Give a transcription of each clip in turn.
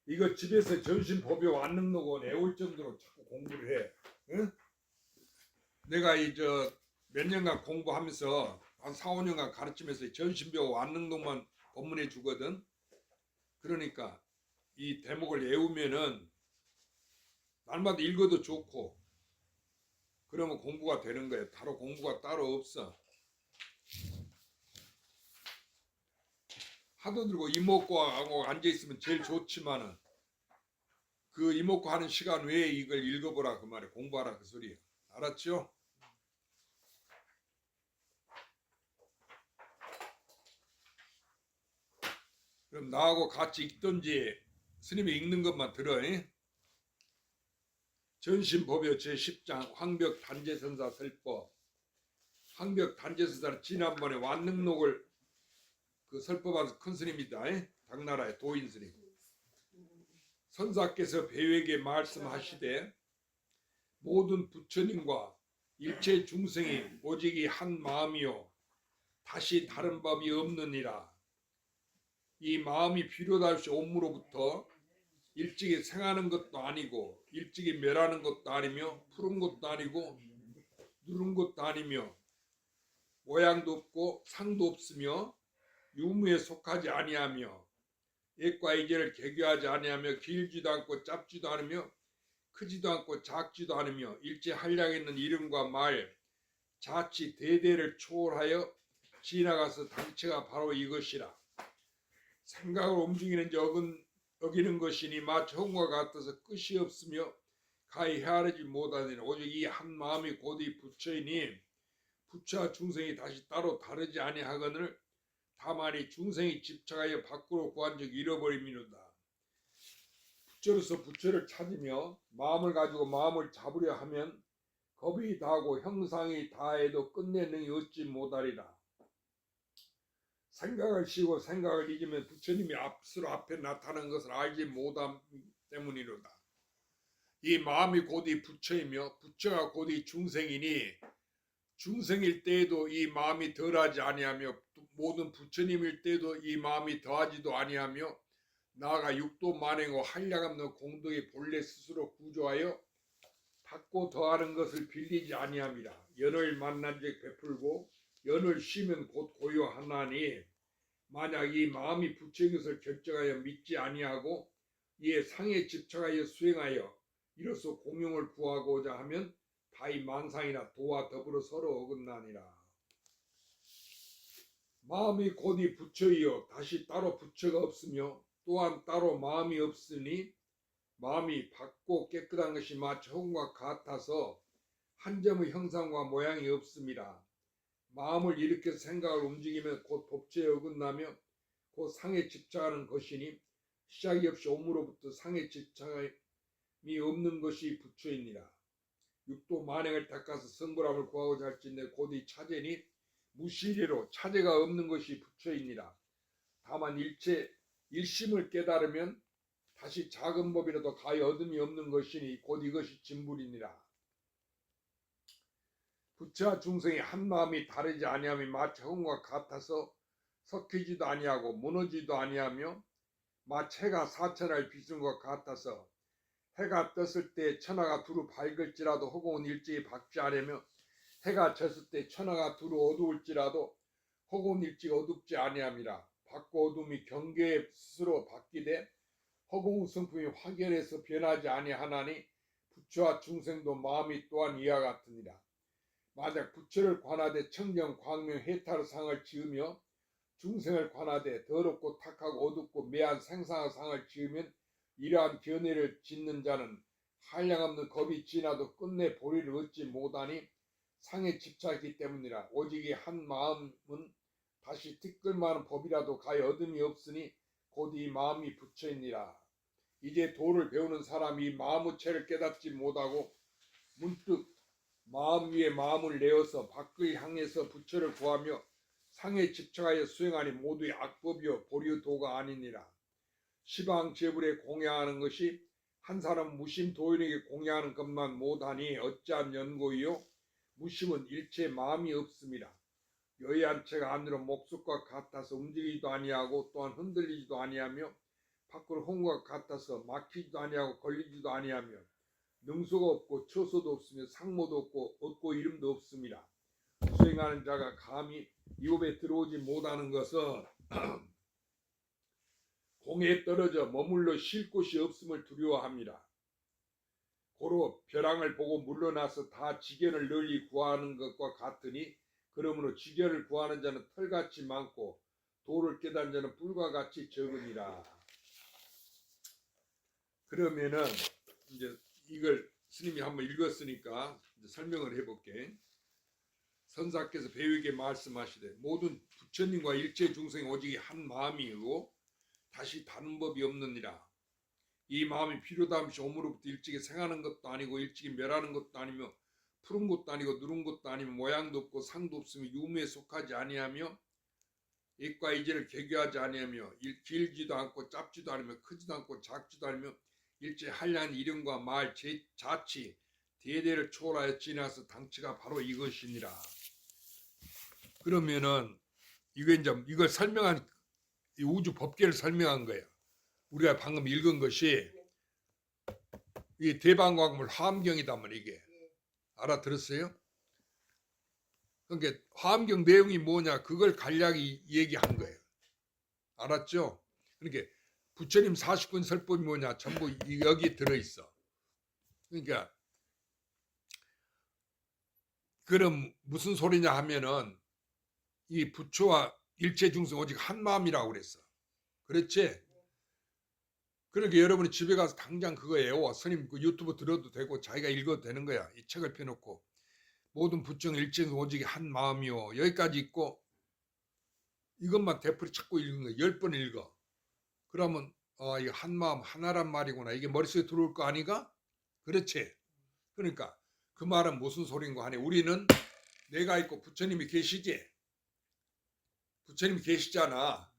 이거 집에서 전신법이 왔는 거고 애울 정도로 자꾸 공부를 해. 응? 내가 몇 년간 공부하면서 한 4, 5년간 가르치면서 전신벽 완능동만 법문해 주거든. 그러니까 이 대목을 외우면은 날마다 읽어도 좋고 그러면 공부가 되는 거예요. 따로 공부가 따로 없어. 하도 들고 이목구하고 앉아 있으면 제일 좋지만은 그 이목구 하는 시간 외에 이걸 읽어보라 그 말이야. 공부하라 그 소리야. 알았죠? 그럼 나하고 같이 읽든지 스님이 읽는 것만 들어. 전신법요 제10장 황벽단제선사 설법. 황벽단제선사는 지난번에 완능록을 그 설법한 큰 스님이다. 당나라의 도인 스님. 선사께서 배우에게 말씀하시되 모든 부처님과 일체 중생이 오직 한 마음이요 다시 다른 법이 없느니라. 이 마음이 필요다 없이 옴으로부터 일찍이 생하는 것도 아니고 일찍이 멸하는 것도 아니며 푸른 것도 아니고 누른 것도 아니며 모양도 없고 상도 없으며 유무에 속하지 아니하며 액과 이제를 개교하지 아니하며 길지도 않고 짧지도 않으며 크지도 않고 작지도 않으며 일체 한량 있는 이름과 말 자치 대대를 초월하여 지나가서 당체가 바로 이것이라. 생각을 움직이는 여기는 것이니 마치 홍과 같아서 끝이 없으며 가히 헤아리지 못하니 오직 이 한 마음이 곧 이 부처이니 부처와 중생이 다시 따로 다르지 아니하거늘 다만 이 중생이 집착하여 밖으로 구한 적 잃어버림이로다. 부처로서 부처를 찾으며 마음을 가지고 마음을 잡으려 하면 겁이 다하고 형상이 다해도 끝내 능히 얻지 못하리라. 생각을 쉬고 생각을 잊으면 부처님이 스스로 앞에 나타난 것을 알지 못함 때문이로다. 이 마음이 곧 이 부처이며 부처가 곧 이 중생이니 중생일 때에도 이 마음이 덜하지 아니하며 모든 부처님일 때에도 이 마음이 더하지도 아니하며 나아가 육도 만행고 한량없는 공덕의 본래 스스로 구조하여 받고 더하는 것을 빌리지 아니함이라. 연을 만난 즉 베풀고 연을 쉬면 곧 고요하나니 만약 이 마음이 부처인 것을 결정하여 믿지 아니하고 이에 상에 집착하여 수행하여 이로써 공용을 구하고자 하면 다이 만상이나 도와 더불어 서로 어긋나니라. 마음이 곧 이 부처이요 다시 따로 부처가 없으며 또한 따로 마음이 없으니 마음이 밝고 깨끗한 것이 마치 홍과 같아서 한 점의 형상과 모양이 없습니다. 마음을 일으켜 생각을 움직이면 곧 법체에 어긋나며 곧 상에 집착하는 것이니 시작이 없이 오므로부터 상에 집착이 없는 것이 부처이니라. 육도 만행을 닦아서 성불함을 구하고자 할진대 곧 이 차제니 무시리로 차제가 없는 것이 부처이니라. 다만 일심을 깨달으면 다시 작은 법이라도 가히 얻음이 없는 것이니 곧 이것이 진불이니라. 부처와 중생이 한 마음이 다르지 아니함이 마치 홍과 같아서 섞이지도 아니하고 무너지도 아니하며 마치 해가 사천할 비춘 것 같아서 해가 떴을 때 천하가 두루 밝을지라도 허공은 일찍이 밝지 않으며 해가 졌을 때 천하가 두루 어두울지라도 허공은 일찍 어둡지 아니함이라. 밝고 어둠이 경계에 스스로 바뀌되 허공 성품이 확연해서 변하지 아니하나니 부처와 중생도 마음이 또한 이와 같으니라. 만약 부처를 관하되 청정 광명 해탈의 상을 지으며 중생을 관하되 더럽고 탁하고 어둡고 매한 생상의 상을 지으면 이러한 견해를 짓는 자는 한량없는 겁이 지나도 끝내 보리를 얻지 못하니 상에 집착했기 때문이라. 오직 이 한 마음은 다시 티끌만한 법이라도 가히 얻음이 없으니 곧 이 마음이 부처이니라. 이제 도를 배우는 사람이 마음의 체를 깨닫지 못하고 문득 마음 위에 마음을 내어서 밖을 향해서 부처를 구하며 상에 집착하여 수행하니 모두의 악법이요 보리의 도가 아니니라. 시방 제불에 공양하는 것이 한 사람 무심 도인에게 공양하는 것만 못하니 어찌한 연고이요 무심은 일체 마음이 없습니다. 여의한 채가 안으로 목석과 같아서 움직이지도 아니하고 또한 흔들리지도 아니하며 밖으로 홍과 같아서 막히지도 아니하고 걸리지도 아니하며 능소가 없고 처소도 없으며 상모도 없고 얻고 이름도 없습니다. 수행하는 자가 감히 이업에 들어오지 못하는 것은 공에 떨어져 머물러 쉴 곳이 없음을 두려워합니다. 고로 벼랑을 보고 물러나서 다 지견을 널리 구하는 것과 같으니 그러므로 지견을 구하는 자는 털같이 많고 도를 깨달은 자는 뿔과 같이 적으니라. 그러면은 이제 이걸 스님이 한번 읽었으니까 이제 설명을 해볼게. 선사께서 배우에게 말씀하시되 모든 부처님과 일체 중생이 오직 한 마음이고 다시 다른 법이 없느니라. 이 마음이 필요다함이 오므로부터 일찍이 생하는 것도 아니고 일찍이 멸하는 것도 아니며 푸른 것도 아니고 누른 것도 아니며 모양도 없고 상도 없으며 유무에 속하지 아니하며 이과 이제를 개교하지 아니하며 길지도 않고 짧지도 않으며 크지도 않고 작지도 않으며 일제 한량한 이름과 말 자치 대대를 초월하여 지나서 당치가 바로 이것이니라. 그러면은 이게 이제 이걸 설명한 이 우주 법계를 설명한 거예요. 우리가 방금 읽은 것이 이 대방광물 화엄경이다면 이게 알아들었어요? 그러니까 화엄경 내용이 뭐냐 그걸 간략히 얘기한 거예요. 알았죠? 그러니까 부처님 49인 설법이 뭐냐 전부 여기 들어있어. 그러니까 그럼 무슨 소리냐 하면은 이 부처와 일체 중생 오직 한 마음이라고 그랬어. 그렇지? 그러니까 여러분이 집에 가서 당장 그거 외워. 스님 그 유튜브 들어도 되고 자기가 읽어도 되는 거야. 이 책을 펴놓고 모든 부처는 일체 중생 오직 한 마음이요. 여기까지 읽고 이것만 되풀이 찾고 읽는 거야. 10번 읽어. 그러면 이거 한 마음 하나란 말이구나. 이게 머릿속에 들어올 거 아니가? 그렇지? 그러니까 그 말은 무슨 소린가 하니 우리는 내가 있고 부처님이 계시지? 부처님이 계시잖아.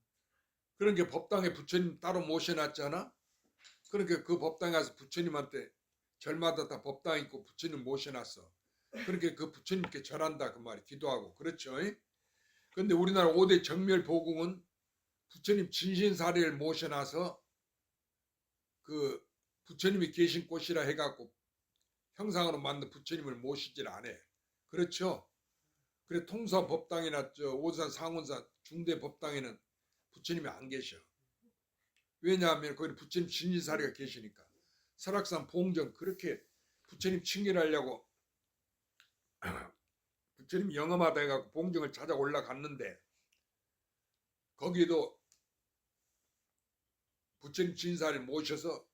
그러니까 법당에 부처님 따로 모셔놨잖아. 그러니까 그 법당에 가서 부처님한테 절마다 다 법당 있고 부처님 모셔놨어. 그러니까 그 부처님께 절한다 그 말이 기도하고 그렇죠. 그런데 우리나라 5대 정멸보궁은 부처님 진신사리를 모셔놔서 그 부처님이 계신 곳이라 해갖고 형상으로 만든 부처님을 모시질 않아. 그렇죠. 그래 통사 법당이나 오산 상원사 중대 법당에는 부처님이 안 계셔. 왜냐하면 거기 부처님 진신사리가 계시니까. 설악산 봉정 그렇게 부처님 칭견하려고 부처님 영험하다 해갖고 봉정을 찾아 올라갔는데 거기도 부처님 진사를 모셔서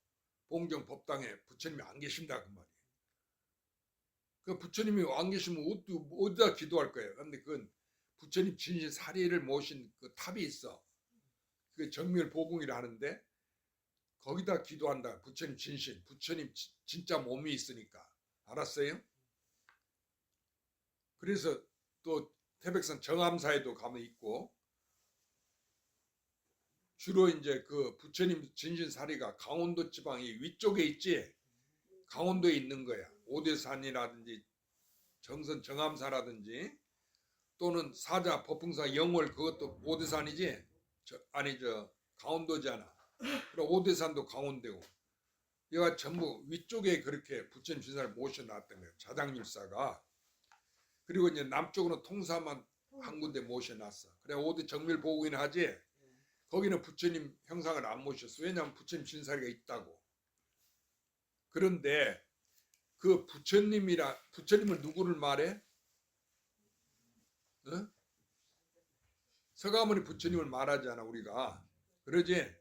봉정 법당에 부처님이 안 계신다 그 말이에요. 그 부처님이 안 계시면 어디다 기도할 거예요. 근데 그건 부처님 진신 사리를 모신 그 탑이 있어. 그 정멸보궁이라 하는데 거기다 기도한다. 부처님 진신, 부처님 진짜 몸이 있으니까. 알았어요? 그래서 또 태백산 정암사에도 가면 있고 주로 이제 그 부처님 진신사리가 강원도 지방이 위쪽에 있지 강원도에 있는 거야. 오대산이라든지 정선 정암사라든지 또는 사자 법흥사 영월 그것도 오대산이지 강원도잖아. 그럼 오대산도 강원도고 얘가 전부 위쪽에 그렇게 부처님 진사를 모셔놨던 거예요. 자장님사가. 그리고 이제 남쪽으로 통사만 한 군데 모셔놨어. 그래 오대 정밀보고인 하지 거기는 부처님 형상을 안 모셨어. 왜냐하면 부처님 진사리가 있다고. 그런데 그 부처님을 누구를 말해? 어? 서가모니 부처님을 말하잖아 우리가. 그러지?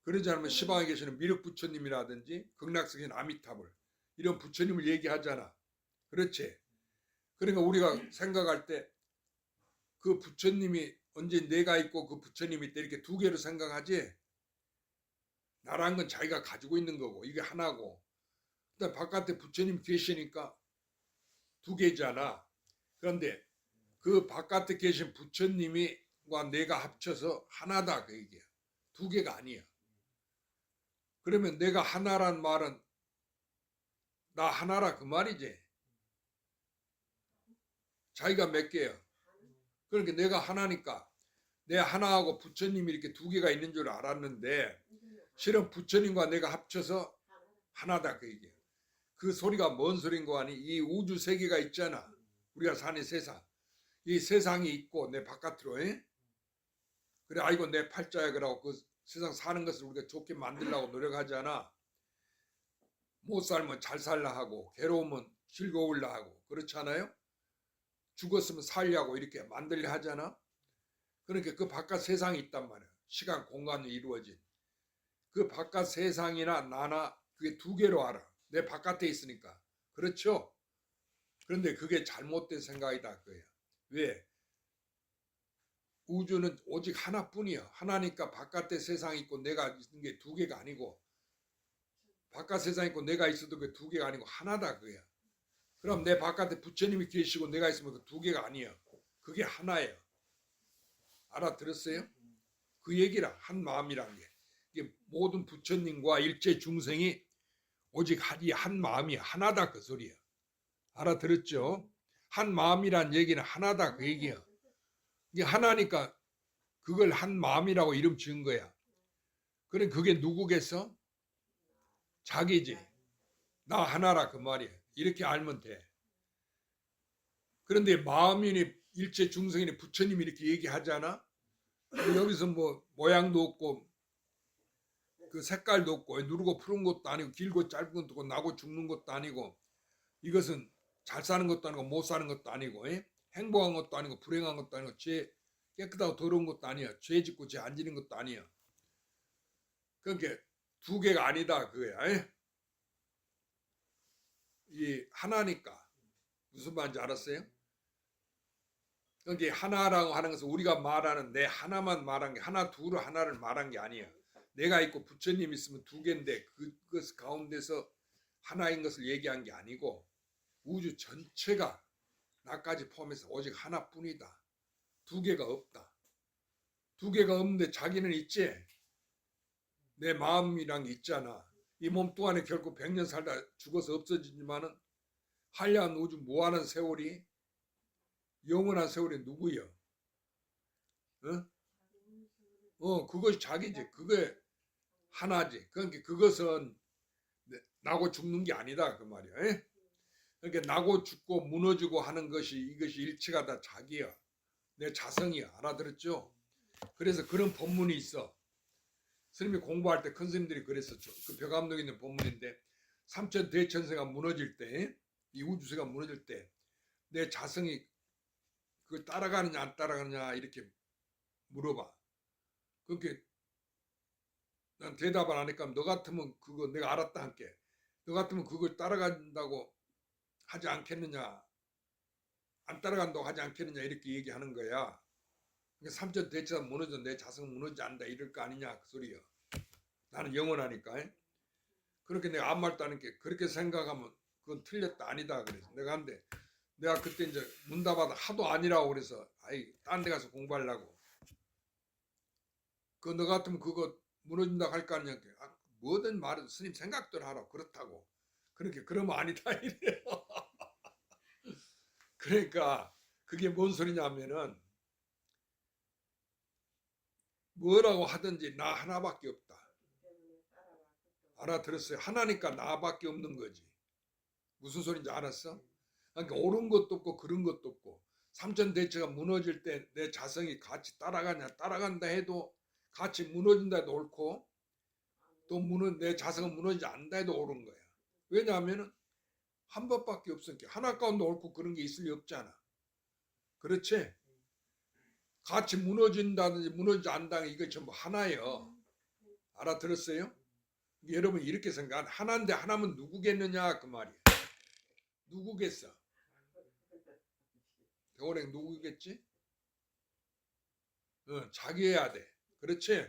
그러지 않으면 시방에 계시는 미륵 부처님이라든지 극락성인 아미타불 이런 부처님을 얘기하잖아. 그렇지? 그러니까 우리가 생각할 때 그 부처님이 언제 내가 있고 그 부처님이 있다 이렇게 두 개로 생각하지 나라는 건 자기가 가지고 있는 거고 이게 하나고 그다음 바깥에 부처님 계시니까 두 개잖아. 그런데 그 바깥에 계신 부처님과 내가 합쳐서 하나다 그 얘기야. 두 개가 아니야. 그러면 내가 하나란 말은 나 하나라 그 말이지. 자기가 몇 개야. 그러니까 내가 하나니까 내 하나하고 부처님이 이렇게 두 개가 있는 줄 알았는데 실은 부처님과 내가 합쳐서 하나다 그 얘기야. 그 소리가 뭔 소린 거 아니? 이 우주 세계가 있잖아. 우리가 사는 세상. 이 세상이 있고 내 바깥으로 그래 아이고 내 팔자야 그러고 그 세상 사는 것을 우리가 좋게 만들려고 노력하잖아. 못 살면 잘 살라 하고 괴로우면 즐거울라 하고 그렇잖아요. 죽었으면 살려고 이렇게 만들려 하잖아. 그러니까 그 바깥 세상이 있단 말이야. 시간 공간이 이루어진 그 바깥 세상이나 나나 그게 두 개로 알아. 내 바깥에 있으니까. 그렇죠? 그런데 그게 잘못된 생각이다 그거야. 왜? 우주는 오직 하나뿐이야. 하나니까 바깥에 세상이 있고 내가 있는 게 두 개가 아니고 바깥 세상이 있고 내가 있어도 그 두 개가 아니고 하나다 그거야. 그럼 내 바깥에 부처님이 계시고 내가 있으면 그 두 개가 아니야. 그게 하나예요. 알아들었어요? 그 얘기라 한 마음이란 게 이게 모든 부처님과 일체 중생이 오직 한 마음이 하나다 그 소리야. 알아들었죠? 한 마음이란 얘기는 하나다 그 얘기야. 이게 하나니까 그걸 한 마음이라고 이름 지은 거야. 그래 그게 누구겠어? 자기지. 나 하나라 그 말이야. 이렇게 알면 돼. 그런데 마음이니 일체 중생이니 부처님이 이렇게 얘기하잖아. 여기서 뭐 모양도 없고 그 색깔도 없고 누르고 푸른 것도 아니고 길고 짧은 것도 없고 나고 죽는 것도 아니고 이것은 잘 사는 것도 아니고 못 사는 것도 아니고 행복한 것도 아니고 불행한 것도 아니고 죄 깨끗하고 더러운 것도 아니야. 죄 짓고 죄 안 지는 것도 아니야. 그러니까 두 개가 아니다 그거야. 이 하나니까 무슨 말인지 알았어요? 그러니까 하나라고 하는 것은 우리가 말하는 내 하나만 말한 게 하나 둘을 하나를 말한 게 아니야. 내가 있고 부처님 있으면 두 개인데 그것 가운데서 하나인 것을 얘기한 게 아니고 우주 전체가 나까지 포함해서 오직 하나뿐이다. 두 개가 없다. 두 개가 없는데 자기는 있지. 내 마음이란 게 있잖아. 이 몸 동안에 결국 100년 살다 죽어서 없어지지만은 한량한 우주 무한한 세월이 영원한 세월이 누구여? 그것이 자기지. 그게 하나지. 그러니까 그것은 나고 죽는 게 아니다 그 말이야. 그러니까 나고 죽고 무너지고 하는 것이 이것이 일체가 다 자기야. 내 자성이야. 알아들었죠? 그래서 그런 법문이 있어. 스님이 공부할 때 큰 스님들이 그랬었죠. 그 벽암동에 있는 법문인데 삼천 대천세가 무너질 때, 이 우주세가 무너질 때 내 자성이 그걸 따라가느냐 안 따라가느냐 이렇게 물어봐. 그렇게 난 대답을 안 하니까 너 같으면 그거 내가 알았다 할게. 너 같으면 그걸 따라간다고 하지 않겠느냐, 안 따라간다고 하지 않겠느냐 이렇게 얘기하는 거야. 그러니까 삼천 대천사 무너져 내 자성은 무너지지 않는다 이럴 거 아니냐 그 소리야. 나는 영원하니까. 그렇게 내가 아무 말도 안 할게. 그렇게 생각하면 그건 틀렸다 아니다 그래서 내가 한데 내가 그때 이제 문답하다 하도 아니라고 그래서 아이 딴 데 가서 공부하려고. 그 너 같으면 그거 무너진다고 할 거 아니냐. 뭐든 말해도 스님 생각들 하라 그렇다고. 그렇게 그러면 아니다 이래요. 그러니까 그게 뭔 소리냐면은 뭐라고 하든지 나 하나밖에 없다. 알아들었어요? 하나니까 나밖에 없는 거지. 무슨 소린지 알았어? 그러니까 옳은 것도 없고 그런 것도 없고 삼천대체가 무너질 때 내 자성이 같이 따라가냐 따라간다 해도 같이 무너진다 해도 옳고 또 내 자성은 무너지지 않는다 해도 옳은 거야. 왜냐하면 한 법밖에 없으니까 하나 가운데 옳고 그런 게 있을 리 없잖아. 그렇지? 같이 무너진다든지 무너지지 않는다 이거 전부 하나예요. 알아들었어요? 여러분 이렇게 생각 하나인데 하나면 누구겠느냐 그 말이야. 누구겠어? 대원행 누구겠지? 자기해야 돼. 그렇지?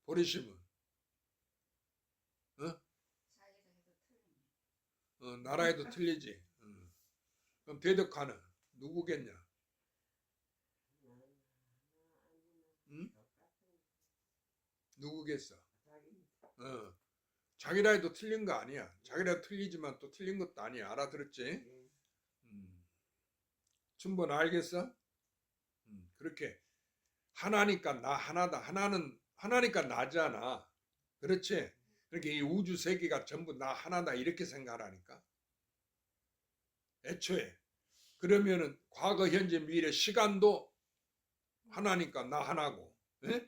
버리시면 나라에도 틀리지. 그럼 대덕하는 누구겠냐? 응? 누구겠어? 자기라 해도 틀린 거 아니야. 자기라 틀리지만 또 틀린 것도 아니야. 알아들었지? 춘번 알겠어? 그렇게 하나니까 나 하나다. 하나니까 나잖아. 그렇지? 그렇게 이 우주 세계가 전부 나 하나다 이렇게 생각하니까. 애초에 그러면은 과거, 현재, 미래, 시간도 하나니까 나 하나고, 에?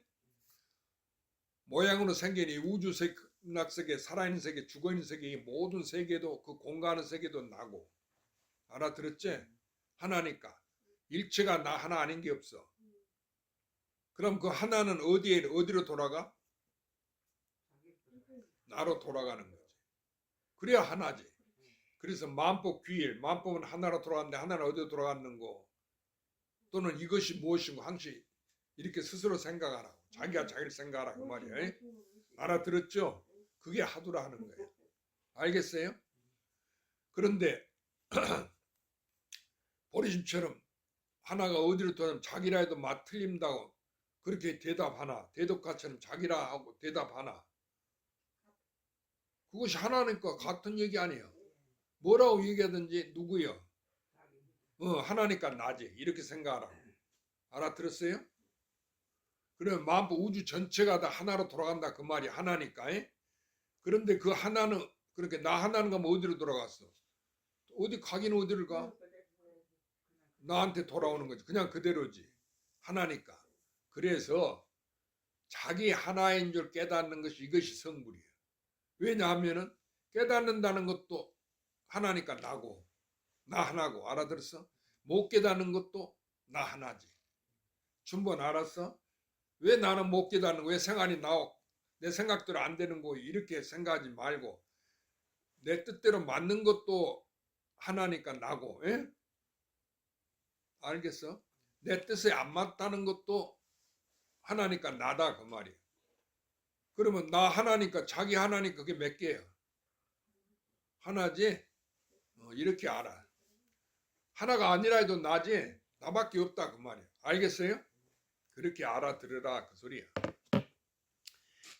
모양으로 생긴 이 우주 세계, 살아있는 세계, 죽어있는 세계, 이 모든 세계도 그 공간의 세계도 나고. 알아들었지? 하나니까. 일체가 나 하나 아닌 게 없어. 그럼 그 하나는 어디로 돌아가? 나로 돌아가는 거지. 그래야 하나지. 그래서 만법 귀일, 만법은 하나로 돌아갔는데 하나는 어디로 돌아갔는고? 또는 이것이 무엇인고 항시 이렇게 스스로 생각하라고. 자기가 자기를 생각하라 그 말이야. 알아들었죠? 그게 하두라 하는 거예요. 알겠어요? 그런데 보리심처럼 하나가 어디로 돌아가면 자기라 해도 틀린다고 그렇게 대답하나, 대독가처럼 자기라 하고 대답하나. 그것이 하나니까 같은 얘기 아니에요. 뭐라고 얘기하든지 누구요? 하나니까 나지. 이렇게 생각하라고. 알아들었어요? 그러면 만법 우주 전체가 다 하나로 돌아간다 그 말이 하나니까. 그런데 그 하나는 그렇게 나 하나는 가면 어디로 돌아갔어? 어디 가긴 어디를 가? 나한테 돌아오는 거지. 그냥 그대로지. 하나니까. 그래서 자기 하나인 줄 깨닫는 것이 이것이 성불이에요. 왜냐하면은 깨닫는다는 것도 하나니까 나고 나 하나고. 알아들었어? 못 깨닫는 것도 나 하나지. 충분 알았어? 왜 나는 못 깨닫는 거? 왜 생활이 내 생각대로 안 되는 거? 이렇게 생각하지 말고 내 뜻대로 맞는 것도 하나니까 나고. 에? 알겠어? 내 뜻에 안 맞다는 것도 하나니까 나다 그 말이에요. 그러면 나 하나니까 자기 하나니까 그게 몇 개야? 하나지? 이렇게 알아. 하나가 아니라 해도 나지 나밖에 없다 그 말이야. 알겠어요? 그렇게 알아들으라 그 소리야.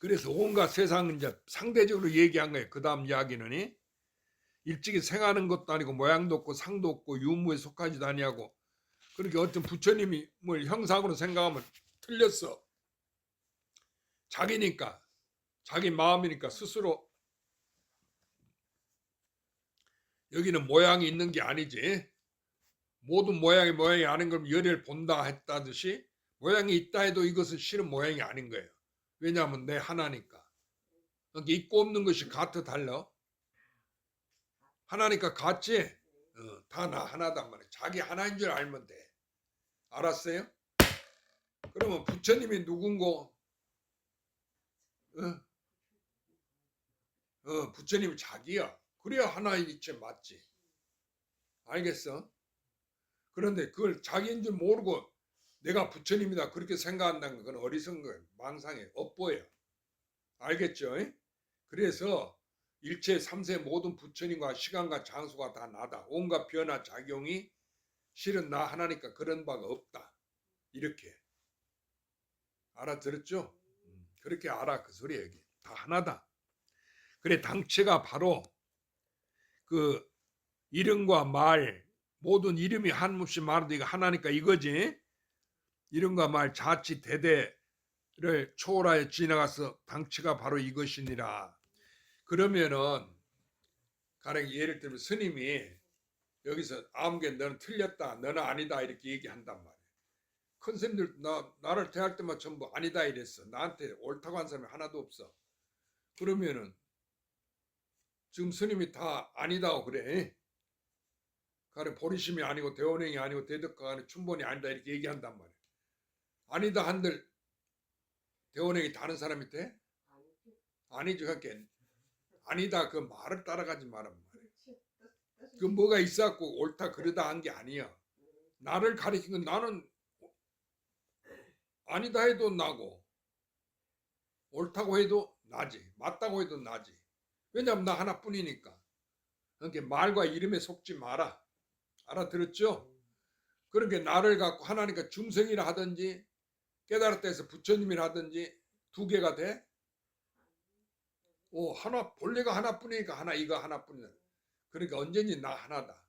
그래서 온갖 세상은 이제 상대적으로 얘기한 거예요. 그 다음 이야기는 일찍이 생하는 것도 아니고 모양도 없고 상도 없고 유무에 속하지도 아니하고 그렇게 어떤 부처님이 뭘 형상으로 생각하면 틀렸어. 자기니까 자기 마음이니까 스스로 여기는 모양이 있는 게 아니지. 모든 모양이 아닌 걸 열애를 본다 했다듯이 모양이 있다 해도 이것은 실은 모양이 아닌 거예요. 왜냐하면 내 하나니까. 그러니까 있고 없는 것이 같아 달라. 하나니까 같지? 다 나 하나단 말이야. 자기 하나인 줄 알면 돼. 알았어요? 그러면 부처님이 누군고? 부처님이 자기야. 그래야 하나의 이체 맞지. 알겠어? 그런데 그걸 자기인 줄 모르고 내가 부처님이다 그렇게 생각한다는 건 어리석은 거예요. 망상이에요. 업보예요. 알겠죠? 그래서 일체 삼세 모든 부처님과 시간과 장소가 다 나다. 온갖 변화 작용이 실은 나 하나니까 그런 바가 없다. 이렇게 알아들었죠? 그렇게 알아 그 소리예요. 여기. 다 하나다. 그래 당체가 바로 그 이름과 말 모든 이름이 한없이 말해도 이거 하나니까 이거지. 이름과 말 자치 대대를 초월하여 지나가서 당체가 바로 이것이니라. 그러면은 가령 예를 들면 스님이 여기서 아무개 너는 틀렸다 너는 아니다 이렇게 얘기한단 말이야. 큰 스님들 나를 대할 때만 전부 아니다 이랬어. 나한테 옳다고 한 사람이 하나도 없어. 그러면은 지금 스님이 다 아니다고 그래. 가령 보리심이 아니고 대원행이 아니고 대덕가가 아니고 춘본이 아니다 이렇게 얘기한단 말이야. 아니다 한들 대원행이 다른 사람이 돼? 아니죠. 그러니까 아니다 그 말을 따라가지 말란 말이야. 그 뭐가 있었고 옳다 그러다 한 게 아니야. 나를 가리킨 건 나는 아니다 해도 나고 옳다고 해도 나지 맞다고 해도 나지. 왜냐하면 나 하나뿐이니까. 그러니까 말과 이름에 속지 마라. 알아들었죠? 그러니까 나를 갖고 하나니까 중생이라 하든지 깨달았다 해서 부처님이라 하든지 두 개가 돼? 하나 본래가 하나뿐이니까 하나 이거 하나뿐이다. 그러니까 언제니 나 하나다.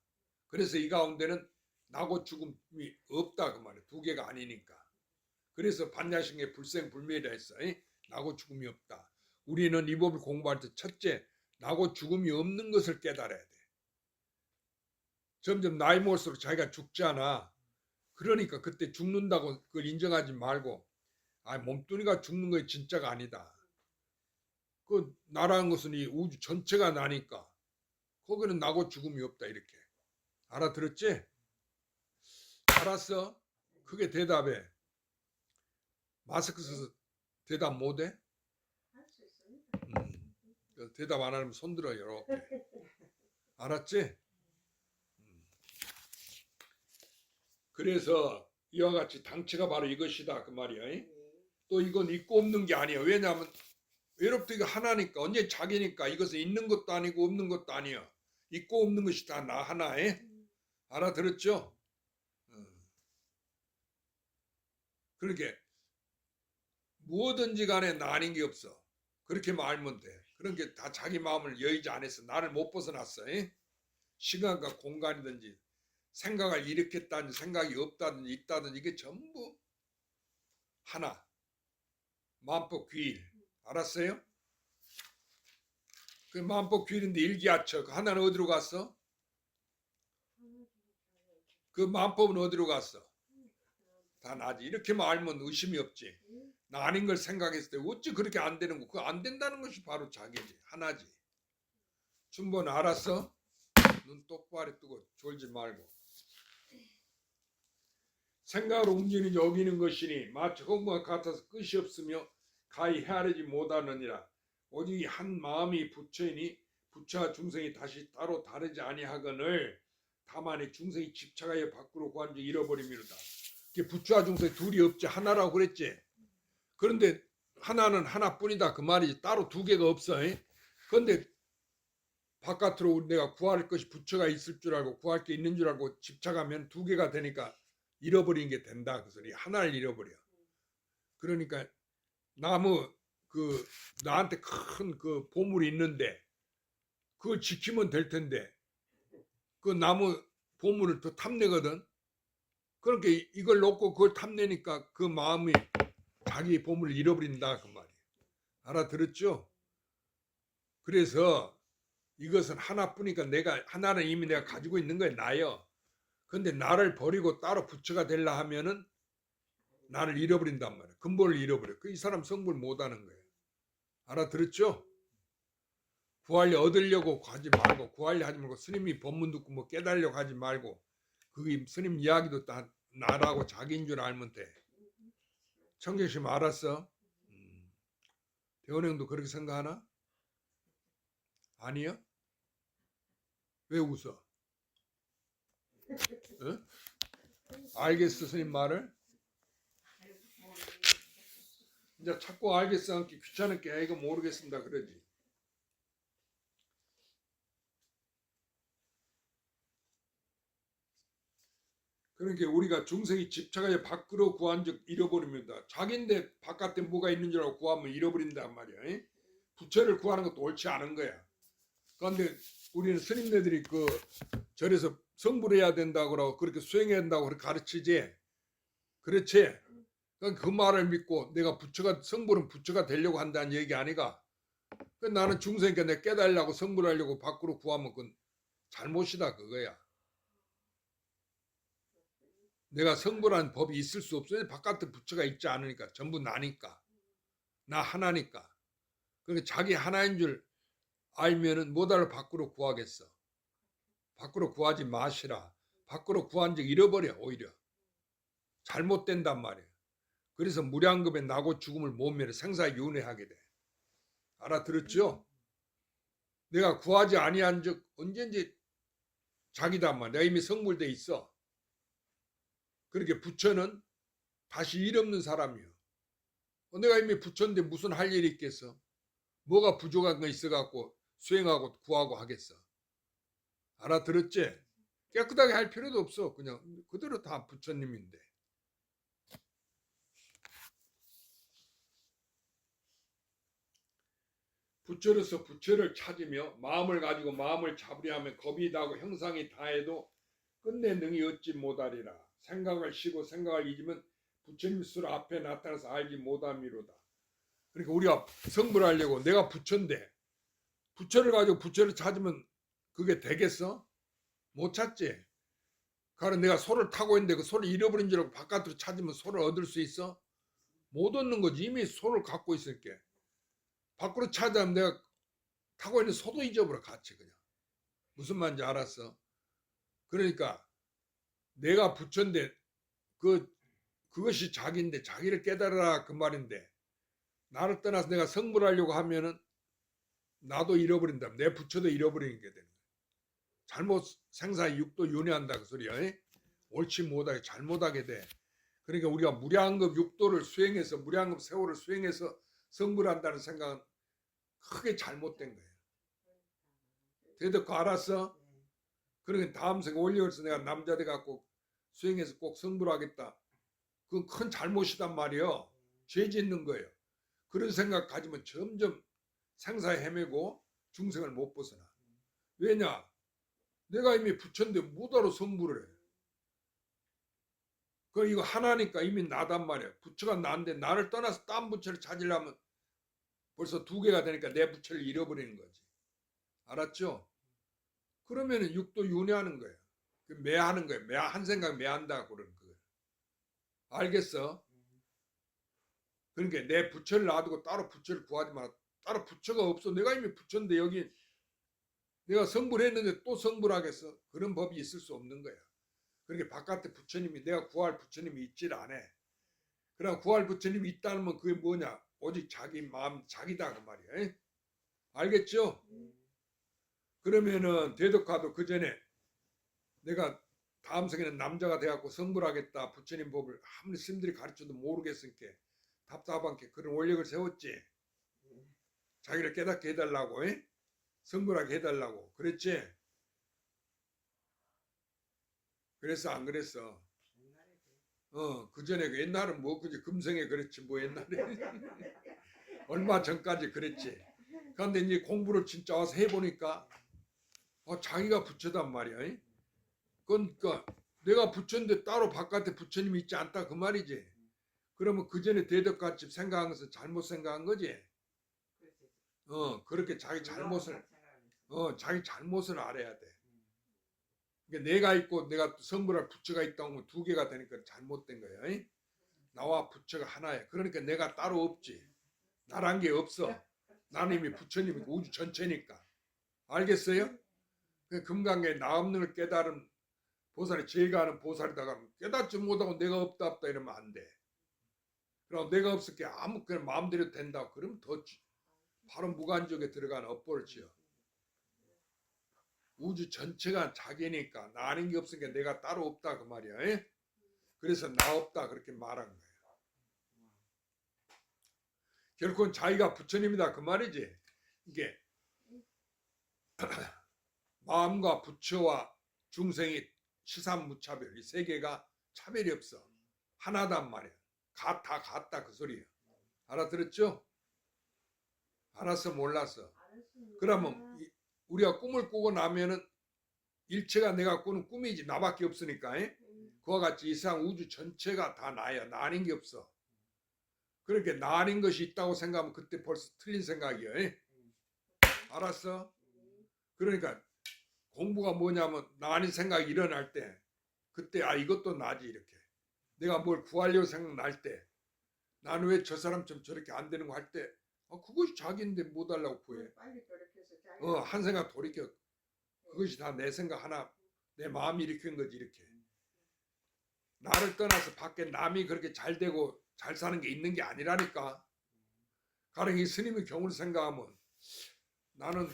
그래서 이 가운데는 나고 죽음이 없다 그 말이야. 두 개가 아니니까. 그래서 반야신계 불생불멸이라 했어. 나고 죽음이 없다. 우리는 이 법을 공부할 때 첫째, 나고 죽음이 없는 것을 깨달아야 돼. 점점 나이 먹을수록 자기가 죽잖아. 그러니까 그때 죽는다고 그걸 인정하지 말고, 몸뚱이가 죽는 거 진짜가 아니다. 그 나라는 것은 이 우주 전체가 나니까 거기는 나고 죽음이 없다. 이렇게 알아들었지? 알았어? 그게 대답해. 마스크 써서 대답 못해? 대답 안 하면 손 들어. 이렇게 알았지? 그래서 이와 같이 당체가 바로 이것이다 그 말이야. 또 이건 있고 없는 게 아니야. 왜냐하면 외롭도 이거 하나니까, 언제 자기니까. 이것은 있는 것도 아니고 없는 것도 아니야. 있고 없는 것이 다 나 하나에. 알아들었죠? 그렇게 무엇든지 간에 나 아닌 게 없어. 그렇게 알면 돼. 그런 게 다 자기 마음을 여의지 않았어. 나를 못 벗어났어. 시간과 공간이든지 생각을 일으켰다든지 생각이 없다든지 있다든지 이게 전부 하나. 만법 귀일. 알았어요? 그 만법 귀일인데 일기하처. 그 하나는 어디로 갔어? 그 만법은 어디로 갔어? 다 나지. 이렇게만 알면 의심이 없지. 나 아닌 걸 생각했을 때 어찌 그렇게 안 되는 거. 그거 안 된다는 것이 바로 자기지. 하나지. 춘번 알았어? 눈 똑바로 뜨고 졸지 말고. 생각을 옮기는 여기는 것이니 마치 헛과 같아서 끝이 없으며 가히 헤아리지 못하느니라. 오직 한 마음이 부처이니 부처와 중생이 다시 따로 다르지 아니하거늘 다만 이 중생이 집착하여 밖으로 구한 줄 잃어버리미로다. 부처와 중생 둘이 없지 하나라고 그랬지. 그런데 하나는 하나뿐이다 그 말이지. 따로 두 개가 없어. 그런데 바깥으로 내가 구할 것이 부처가 있을 줄 알고 구할 게 있는 줄 알고 집착하면 두 개가 되니까 잃어버리는 게 된다 그 소리. 하나를 잃어버려. 그러니까 나무 나한테 큰 그 보물이 있는데 그걸 지키면 될 텐데 그 나무 보물을 또 탐내거든. 그렇게 이걸 놓고 그걸 탐내니까 그 마음이 자기 보물을 잃어버린다 그 말이에요. 알아들었죠? 그래서 이것은 하나뿐이니까 내가 하나는 이미 내가 가지고 있는 거야 나요. 근데 나를 버리고 따로 부처가 되려 하면은 나를 잃어버린단 말이야. 근본을 잃어버려. 이 사람 성불 못하는 거예요. 알아들었죠? 구하려 얻으려고 하지 말고 구하려 하지 말고 스님이 법문 듣고 뭐 깨달으려고 하지 말고 그게 스님 이야기도 다 나라고 자기인 줄 알면 돼. 청계심 알았어? 대원형도 그렇게 생각하나? 아니요? 왜 웃어? 어? 알겠어 스님 말을? 이제 자꾸 알겠어 않기 귀찮을게 이거 모르겠습니다 그러지. 그러니까 우리가 중생이 집착하여 밖으로 구한 적 잃어버립니다. 자기인데 바깥에 뭐가 있는 줄 알고 구하면 잃어버린단 말이야. 부처를 구하는 것도 옳지 않은 거야. 그런데 우리는 스님네들이 그 절에서 성불해야 된다고 그렇게 수행해야 된다고 그렇게 가르치지. 그렇지? 그러니까 그 말을 믿고 내가 부처가 성불은 부처가 되려고 한다는 얘기 아니가. 나는 중생이니까 내가 깨달으려고 성불하려고 밖으로 구하면 그건 잘못이다 그거야. 내가 성불한 법이 있을 수 없어요. 바깥에 부처가 있지 않으니까 전부 나니까 나 하나니까. 그러니까 자기 하나인 줄 알면은 뭐다를 밖으로 구하겠어. 밖으로 구하지 마시라. 밖으로 구한 적 잃어버려 오히려. 잘못된단 말이야. 그래서 무량겁에 나고 죽음을 못 면해 생사윤회하게 돼. 알아들었죠? 내가 구하지 아니한 적 언제인지 자기단 말이야. 내가 이미 성불돼 있어. 그렇게 부처는 다시 일 없는 사람이요. 내가 이미 부처인데 무슨 할 일이 있겠어? 뭐가 부족한 거 있어갖고 수행하고 구하고 하겠어. 알아들었지? 깨끗하게 할 필요도 없어. 그냥 그대로 다 부처님인데. 부처로서 부처를 찾으며 마음을 가지고 마음을 잡으려 하면 겁이 나고 형상이 다해도 끝내 능히 얻지 못하리라. 생각을 쉬고 생각을 잊으면 부처님 술 앞에 나타나서 알지 못함이로다. 그러니까 우리가 성불하려고 내가 부처인데 부처를 가지고 부처를 찾으면 그게 되겠어? 못 찾지. 가령 내가 소를 타고 있는데 그 소를 잃어버린 줄 알고 바깥으로 찾으면 소를 얻을 수 있어? 못 얻는 거지. 이미 소를 갖고 있을게. 밖으로 찾아면 내가 타고 있는 소도 잊어버려 같이 그냥. 무슨 말인지 알았어? 그러니까 내가 부처인데 그것이 자기인데 자기를 깨달아라 그 말인데 나를 떠나서 내가 성불하려고 하면은 나도 잃어버린다. 내 부처도 잃어버리는 게 되는 거야. 잘못 생사의 육도 윤회한다 그 소리야. 옳지 못하게 잘못하게 돼. 그러니까 우리가 무량급 육도를 수행해서 무량급 세월을 수행해서 성불한다는 생각은 크게 잘못된 거예요. 대덕 알았어? 그러니까 다음 생에 올려서 내가 남자 돼 갖고 수행해서 꼭 성불하겠다. 그건 큰 잘못이단 말이에요. 죄 짓는 거예요. 그런 생각 가지면 점점 생사에 헤매고 중생을 못 벗어나. 왜냐? 내가 이미 부처인데 뭐하러 성불을 해? 그 이거 하나니까 이미 나단 말이야. 부처가 나인데 나를 떠나서 딴 부처를 찾으려면 벌써 두 개가 되니까 내 부처를 잃어버리는 거지. 알았죠? 그러면은 육도 윤회하는 거예요. 매하는 거예요. 한 생각 매한다 그러는 거예요. 알겠어? 그러니까 내 부처를 놔두고 따로 부처를 구하지 마라. 따로 부처가 없어. 내가 이미 부처인데 여기 내가 성불했는데 또 성불하겠어? 그런 법이 있을 수 없는 거야. 그러니까 바깥에 부처님이 내가 구할 부처님이 있질 않아. 그러나 구할 부처님이 있다면 그게 뭐냐? 오직 자기 마음 자기다 그 말이야. 알겠죠? 그러면은 대덕화도 그 전에 내가 다음 생에는 남자가 돼갖고 성불하겠다 부처님 법을 아무리 스님들이 가르쳐도 모르겠으니까 답답한게 그런 원력을 세웠지. 자기를 깨닫게 해달라고 성불하게 해달라고 그랬지. 그랬어 안 그랬어? 그 전에 옛날은 뭐 그지 금생에 그랬지 뭐 옛날에 얼마 전까지 그랬지. 그런데 이제 공부를 진짜 와서 해보니까 자기가 부처단 말이야. 그러니까 내가 부처인데 따로 바깥에 부처님이 있지 않다 그 말이지. 그러면 그 전에 대덕같이 생각한 것은 잘못 생각한 거지. 그렇게 자기 잘못을 알아야 돼. 그러니까 내가 있고 내가 성불할 부처가 있다고 하면 두 개가 되니까 잘못된 거야. 나와 부처가 하나야. 그러니까 내가 따로 없지. 나란 게 없어. 나는 이미 부처님이 우주 전체니까. 알겠어요? 그 금강에 나 없는 걸 깨달은 보살이 제가 하는 보살이다가 깨닫지 못하고 내가 없다 이러면 안 돼. 그럼 내가 없을 게 아무 그냥 마음대로 된다. 그러면 더 바로 무간적에 들어가는 업보를 지어. 우주 전체가 자기니까 나 아닌 게 없으니까 내가 따로 없다 그 말이야. 그래서 나 없다 그렇게 말한 거야. 결국은 자기가 부처님이다 그 말이지. 이게 마음과 부처와 중생이 시삼무차별 이 세 개가 차별이 없어. 하나단 말이야. 같다 그 소리야. 알아들었죠? 알았어 몰랐어? 그러면 우리가 꿈을 꾸고 나면은 일체가 내가 꾸는 꿈이지 나밖에 없으니까 그와 같이 이 세상 우주 전체가 다 나야. 나 아닌 게 없어. 그렇게 나 아닌 것이 있다고 생각하면 그때 벌써 틀린 생각이야. 알았어? 그러니까 공부가 뭐냐면 나 아닌 생각이 일어날 때 그때 이것도 나지 이렇게. 내가 뭘 구하려고 생각날 때 나는 왜 저 사람처럼 저렇게 안 되는 거 할 때 그것이 자기인데 뭐 달라고 구해. 한 생각 돌이켜. 그것이 다 내 생각 하나 내 마음이 일으킨 거지 이렇게. 나를 떠나서 밖에 남이 그렇게 잘 되고 잘 사는 게 있는 게 아니라니까. 가령 이 스님의 경우를 생각하면 나는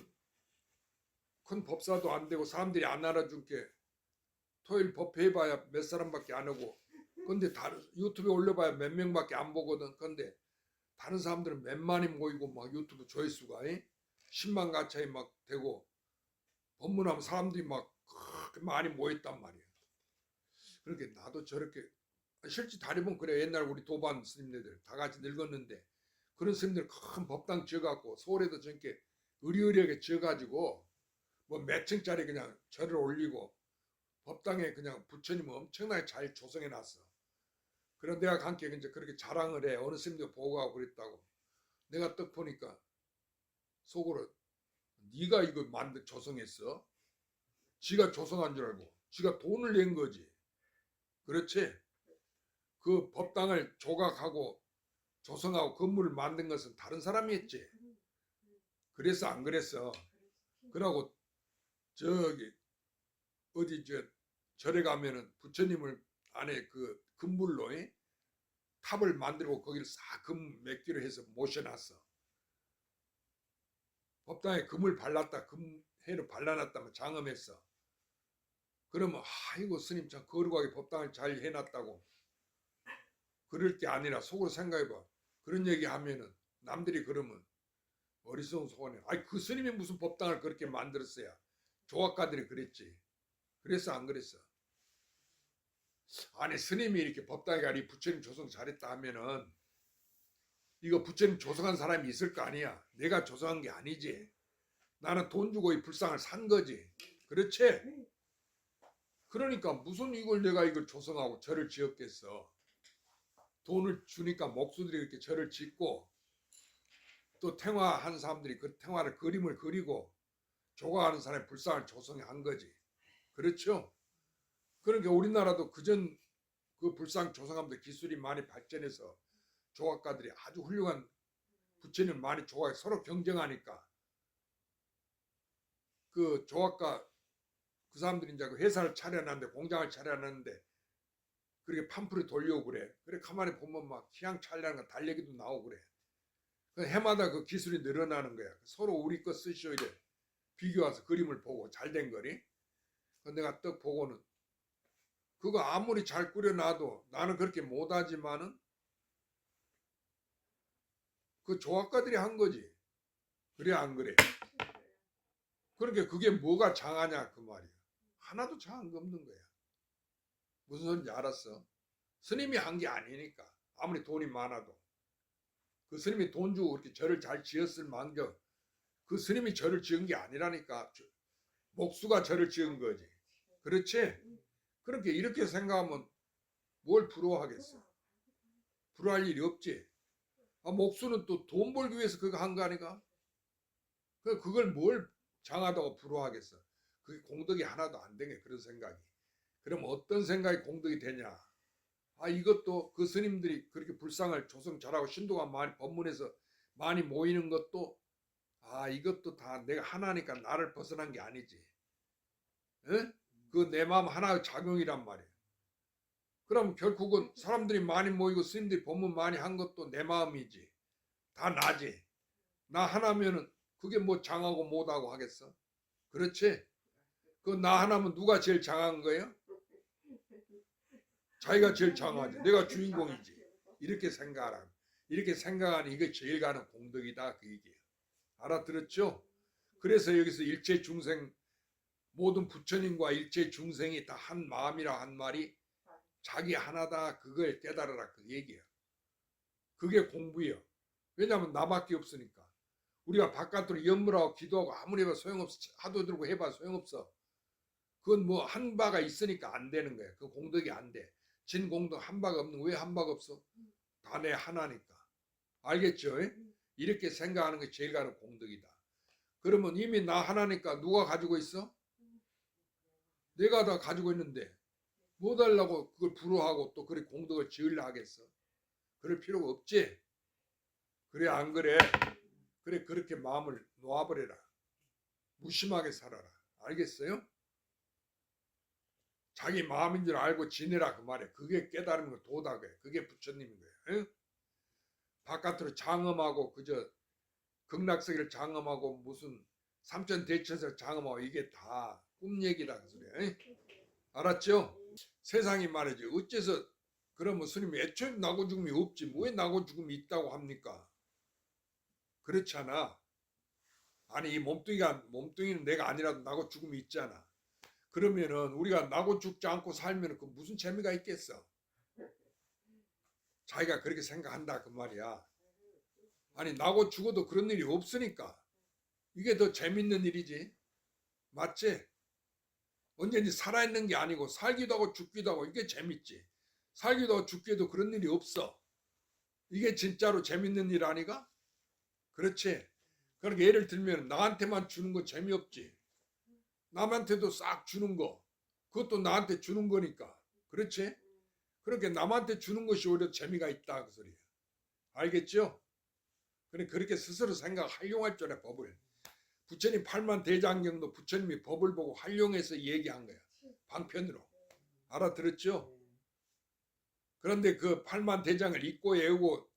큰 법사도 안 되고 사람들이 안 알아준 게 토요일 법회 해봐야 몇 사람밖에 안 오고 근데 다른 유튜브에 올려봐야 몇 명밖에 안 보거든. 근데 다른 사람들은 몇만이 모이고 막 유튜브 조회수가 10만 가차이 막 되고 법문하면 사람들이 막 그렇게 많이 모였단 말이야. 그러니까 나도 저렇게 실제 다리본 그래. 옛날 우리 도반 스님들 다 같이 늙었는데 그런 스님들 큰 법당 지어갖고 서울에도 저렇게 의리의리하게 지어가지고 뭐 몇 층짜리 그냥 절을 올리고 법당에 그냥 부처님을 엄청나게 잘 조성해 놨어. 그런 내가 함께 이제 그렇게 자랑을 해. 어느 스님도 보고하고 그랬다고. 내가 딱 보니까 속으로 네가 이거 조성했어? 지가 조성한 줄 알고 지가 돈을 낸 거지. 그렇지? 그 법당을 조각하고 조성하고 건물을 만든 것은 다른 사람이 했지. 그래서 안 그랬어. 그러고 저기 어디 절에 가면은 부처님을 안에 그 금불로 탑을 만들고 거기를 싹 금 몇 개로 해서 모셔놨어. 법당에 금을 발랐다, 금해로 발라놨다면 장엄했어. 그러면 아이고 스님 참 거룩하게 법당을 잘 해놨다고 그럴 게 아니라 속으로 생각해봐. 그런 얘기 하면은 남들이 그러면 어리석은 소원해. 아니 그 스님이 무슨 법당을 그렇게 만들었어야. 조각가들이 그랬지. 그래서 안 그랬어. 아니 스님이 이렇게 법당에 가니 부처님 조성 잘했다 하면은 이거 부처님 조성한 사람이 있을 거 아니야. 내가 조성한 게 아니지. 나는 돈 주고 이 불상을 산 거지. 그렇지? 그러니까 무슨 이걸 내가 조성하고 절을 지었겠어. 돈을 주니까 목수들이 이렇게 절을 짓고 또 탱화한 사람들이 그 탱화를 그림을 그리고 조각하는 사람이 불상을 조성한 거지. 그렇죠? 그러니까 우리나라도 그전 그 불상 조성하면서 기술이 많이 발전해서 조각가들이 아주 훌륭한 부처님 많이 조각 서로 경쟁하니까 그 조각가 그 사람들이 이제 그 회사를 차려놨는데 공장을 차려놨는데 그렇게 판풀이 돌려오고 그래. 그래 가만히 보면 막 희양찬란한 달래기도 나오고 그래. 그 해마다 그 기술이 늘어나는 거야. 서로 우리 거 쓰시오 이래. 비교해서 그림을 보고 잘된 거리. 내가 떡 보고는 그거 아무리 잘 꾸려놔도 나는 그렇게 못하지만은 그 조각가들이 한 거지. 그래 안 그래? 그러니까 그게 뭐가 장하냐 그 말이야. 하나도 장한 거 없는 거야. 무슨 소리인지 알았어? 스님이 한 게 아니니까. 아무리 돈이 많아도. 그 스님이 돈 주고 그렇게 절을 잘 지었을 망정 그 스님이 절을 지은 게 아니라니까. 목수가 절을 지은 거지. 그렇지? 그렇게 이렇게 생각하면 뭘 부러워하겠어? 부러워할 일이 없지. 목수는 또 돈 벌기 위해서 그거 한 거 아니까? 그걸 뭘 장하다고 부러워하겠어? 그게 공덕이 하나도 안 되게 그런 생각이. 그럼 어떤 생각이 공덕이 되냐? 이것도 그 스님들이 그렇게 불상을 조성 잘하고 신도가 많이 법문에서 많이 모이는 것도 이것도 다 내가 하나니까 나를 벗어난 게 아니지. 그 내 마음 하나의 작용이란 말이야. 그럼 결국은 사람들이 많이 모이고 스님들이 법문 많이 한 것도 내 마음이지. 다 나지. 나 하나면은 그게 뭐 장하고 못하고 하겠어? 그렇지? 그 나 하나면 누가 제일 장한 거예요? 자기가 제일 장하지. 내가 주인공이지. 이렇게 생각하라. 이렇게 생각하니 이게 제일 가는 공덕이다 그 얘기예요. 알아들었죠? 그래서 여기서 일체 중생 모든 부처님과 일체 중생이 다 한 마음이라 한 말이 자기 하나다 그걸 깨달으라 그 얘기예요. 그게 공부예요. 왜냐하면 나밖에 없으니까. 우리가 바깥으로 연물하고 기도하고 아무리 해봐 소용없어. 하도 들고 해봐 소용없어. 그건 뭐 한 바가 있으니까 안 되는 거야. 그 공덕이 안 돼. 진 공덕 한 바가 없는 왜 한 바가 없어? 다 내 하나니까. 알겠죠? 이렇게 생각하는 게 제일 가는 공덕이다. 그러면 이미 나 하나니까 누가 가지고 있어? 내가 다 가지고 있는데 뭐 달라고 그걸 부러워하고 또 그렇게 공덕을 지으려 하겠어? 그럴 필요가 없지. 그래 안 그래? 그래 그렇게 마음을 놓아버려라. 무심하게 살아라. 알겠어요? 자기 마음인 줄 알고 지내라 그 말이야. 그게 깨달은 거 도닥이야. 그게 부처님인 거야. 응? 바깥으로 장엄하고 그저 극락세계를 장엄하고 무슨 삼천대천에서 장엄하고 이게 다 꿈 얘기다 그 소리야. 응? 알았죠? 세상이 말이지. 어째서 그러면 스님이 애초에 나고 죽음이 없지. 왜 나고 죽음이 있다고 합니까? 그렇잖아. 아니 이 몸뚱이는 내가 아니라도 나고 죽음이 있잖아. 그러면은 우리가 나고 죽지 않고 살면 그 무슨 재미가 있겠어? 자기가 그렇게 생각한다 그 말이야. 아니 나고 죽어도 그런 일이 없으니까 이게 더 재밌는 일이지. 맞지? 언제든지 살아있는 게 아니고 살기도 하고 죽기도 하고 이게 재밌지. 살기도 하고 죽기도 그런 일이 없어. 이게 진짜로 재밌는 일 아니가? 그렇지. 그러니까 예를 들면 나한테만 주는 거 재미없지. 남한테도 싹 주는 거. 그것도 나한테 주는 거니까. 그렇지? 그렇게 남한테 주는 것이 오히려 재미가 있다 그 소리야. 알겠죠? 그렇게 스스로 생각 활용할 줄 알아 법을. 부처님 팔만대장경도 부처님이 법을 보고 활용해서 얘기한 거야. 방편으로. 알아들었죠? 그런데 그 팔만대장을 잊고 외우고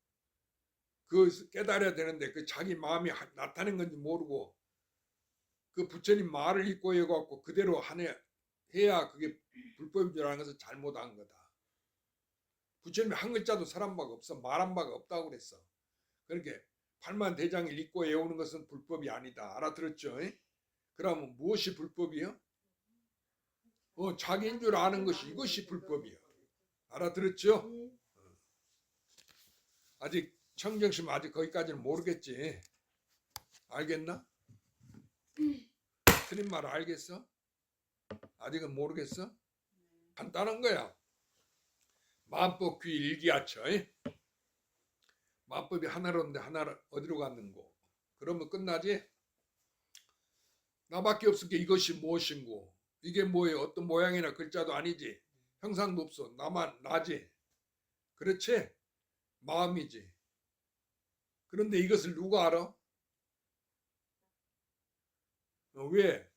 그 깨달아야 되는데 그 자기 마음이 나타낸 건지 모르고 그 부처님 말을 잊고 외워갖고 그대로 해야 그게 불법인 줄 아는 것은 잘못한 거다. 부처님이 한 글자도 설한 바가 없어. 말한 바가 없다고 그랬어. 그렇게 팔만대장을 잊고 외우는 것은 불법이 아니다. 알아들었죠? 그러면 무엇이 불법이요? 자기인 줄 아는 것이 이것이 불법이요. 알아들었죠? 아직 청정심 아직 거기까지는 모르겠지. 알겠나? 틀린 말 알겠어? 아직은 모르겠어? 간단한 거야. 만법 귀 일기하처. 만법이 하나로인데 하나 어디로 갔는고? 그러면 끝나지? 나밖에 없으니까 이것이 무엇인고? 이게 뭐예요? 어떤 모양이나 글자도 아니지. 형상도 없어. 나만 나지. 그렇지? 마음이지. 그런데 이것을 누가 알아? 왜?